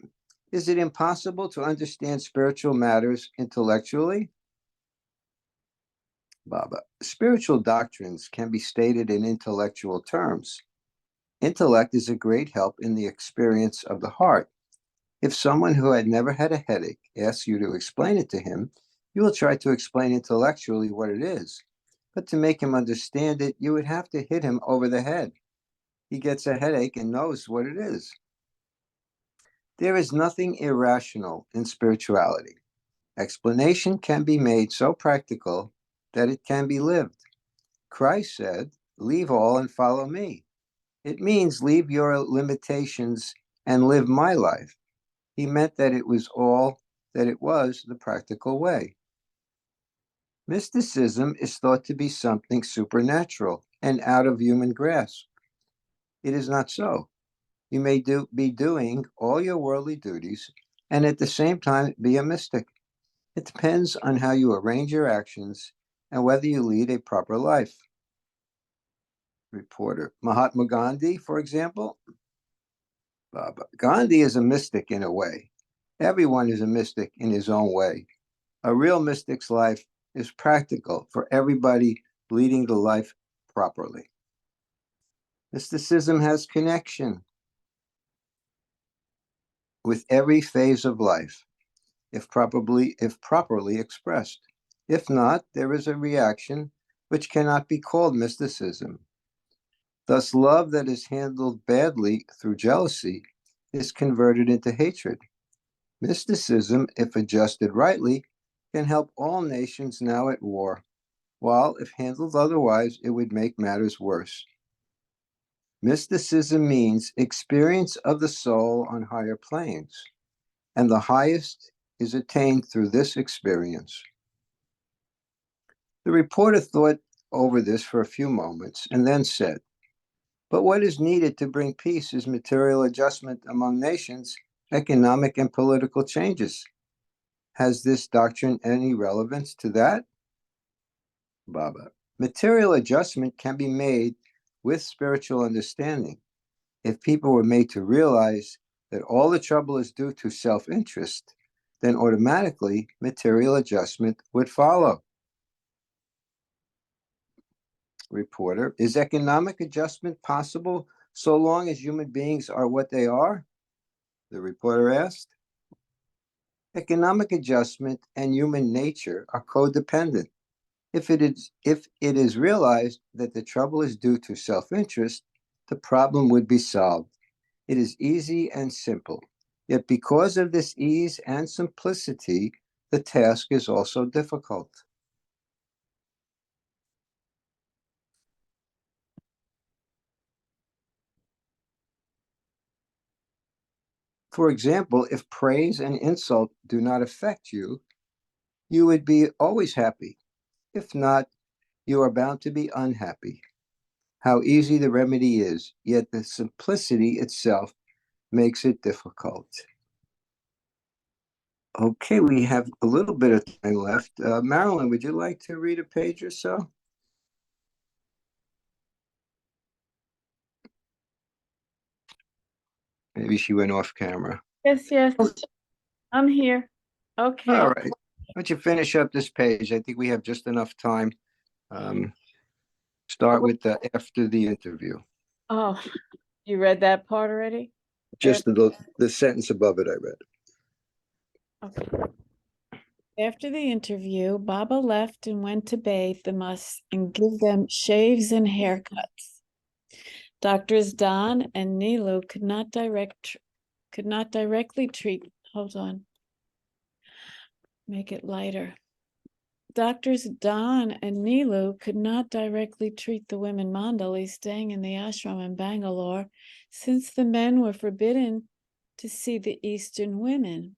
"Is it impossible to understand spiritual matters intellectually?" Baba, spiritual doctrines can be stated in intellectual terms. Intellect is a great help in the experience of the heart. If someone who had never had a headache asks you to explain it to him, you will try to explain intellectually what it is. But to make him understand it, you would have to hit him over the head. He gets a headache and knows what it is. There is nothing irrational in spirituality. Explanation can be made so practical that it can be lived. Christ said, "Leave all and follow me." It means leave your limitations and live my life. He meant that it was the practical way. Mysticism is thought to be something supernatural and out of human grasp. It is not so. You may be doing all your worldly duties and at the same time be a mystic. It depends on how you arrange your actions and whether you lead a proper life. Reporter, Mahatma Gandhi, for example. Gandhi is a mystic in a way. Everyone is a mystic in his own way. A real mystic's life is practical for everybody leading the life properly. Mysticism has connection with every phase of life, if properly expressed. If not, there is a reaction which cannot be called mysticism. Thus, love that is handled badly through jealousy is converted into hatred. Mysticism, if adjusted rightly, can help all nations now at war, while if handled otherwise, it would make matters worse. Mysticism means experience of the soul on higher planes, and the highest is attained through this experience. The reporter thought over this for a few moments and then said, "But what is needed to bring peace is material adjustment among nations, economic and political changes. Has this doctrine any relevance to that?" Baba, material adjustment can be made with spiritual understanding. If people were made to realize that all the trouble is due to self-interest, then automatically material adjustment would follow. Reporter, is economic adjustment possible so long as human beings are what they are? The reporter asked. Economic adjustment and human nature are codependent. If it is realized that the trouble is due to self-interest, the problem would be solved. It is easy and simple. Yet because of this ease and simplicity, the task is also difficult. For example, if praise and insult do not affect you, you would be always happy. If not, you are bound to be unhappy. How easy the remedy is, yet the simplicity itself makes it difficult. Okay, we have a little bit of time left. Marilyn, would you like to read a page or so? Maybe she went off camera. Yes, I'm here. Okay. All right. Why don't you finish up this page? I think we have just enough time. Start with after the interview. Oh, you read that part already? Just the sentence above it I read. Okay. After the interview, Baba left and went to bathe them us and give them shaves and haircuts. Doctors Don and Nilu could not directly treat. Hold on. Make it lighter. Doctors Don and Nilu could not directly treat the women Mandali staying in the ashram in Bangalore, since the men were forbidden to see the Eastern women.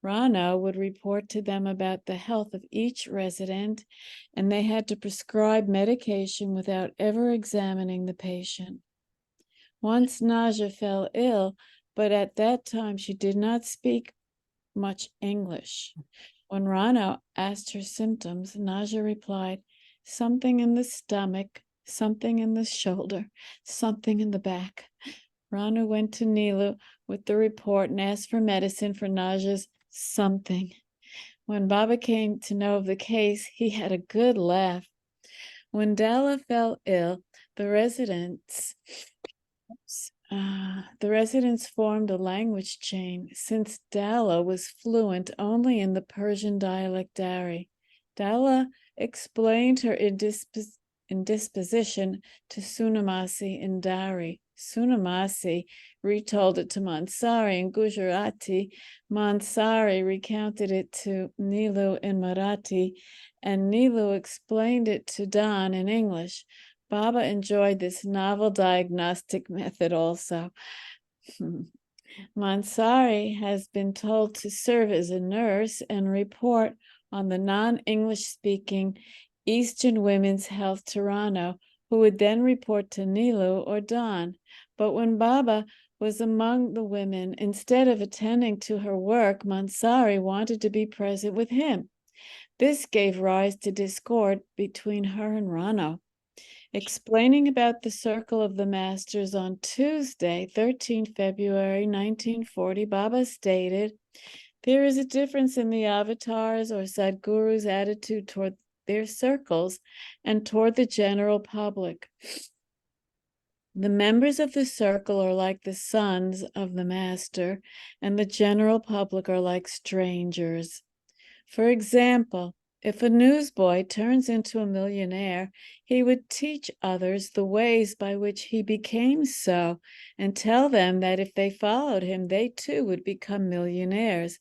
Rana would report to them about the health of each resident, and they had to prescribe medication without ever examining the patient. Once Naja fell ill, but at that time she did not speak much English. When Rana asked her symptoms, Naja replied, "Something in the stomach, something in the shoulder, something in the back." Rana went to Nilu with the report and asked for medicine for Naja's something. When Baba came to know of the case, he had a good laugh. When Dalla fell ill, the residents formed a language chain, since Dalla was fluent only in the Persian dialect Dari. Dalla explained her indisposition to Sunamasi in Dari. Sunamasi retold it to Mansari in Gujarati. Mansari recounted it to Nilu in Marathi, and Nilu explained it to Don in English. Baba enjoyed this novel diagnostic method also. Mansari has been told to serve as a nurse and report on the non-English speaking Eastern Women's Health Toronto, who would then report to Nilu or Don. But when Baba was among the women, instead of attending to her work, Mansari wanted to be present with him. This gave rise to discord between her and Rano. Explaining about the Circle of the Masters on Tuesday, 13 February 1940, Baba stated, "There is a difference in the avatars or Sadhguru's attitude toward their circles and toward the general public. The members of the circle are like the sons of the master, and the general public are like strangers. For example, if a newsboy turns into a millionaire, he would teach others the ways by which he became so, and tell them that if they followed him, they too would become millionaires.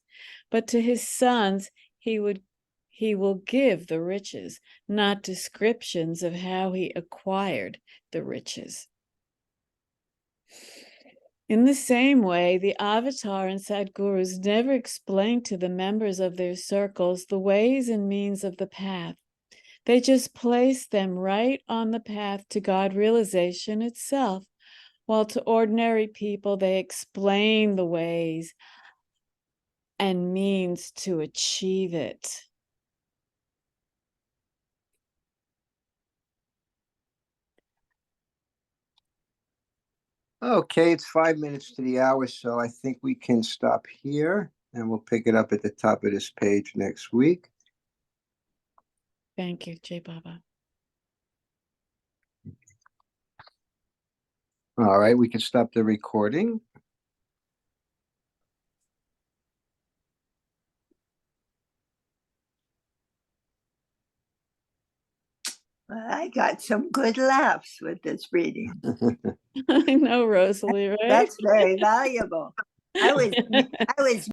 But to his sons, he will give the riches, not descriptions of how he acquired the riches." In the same way, the Avatar and Sadhgurus never explained to the members of their circles the ways and means of the path. They just placed them right on the path to God realization itself, while to ordinary people they explain the ways and means to achieve it. Okay, it's 5 minutes to the hour, so I think we can stop here and we'll pick it up at the top of this page next week. Thank you, Jai Baba. All right, we can stop the recording. I got some good laughs with this reading. I know, Rosalie, right? That's very valuable. I was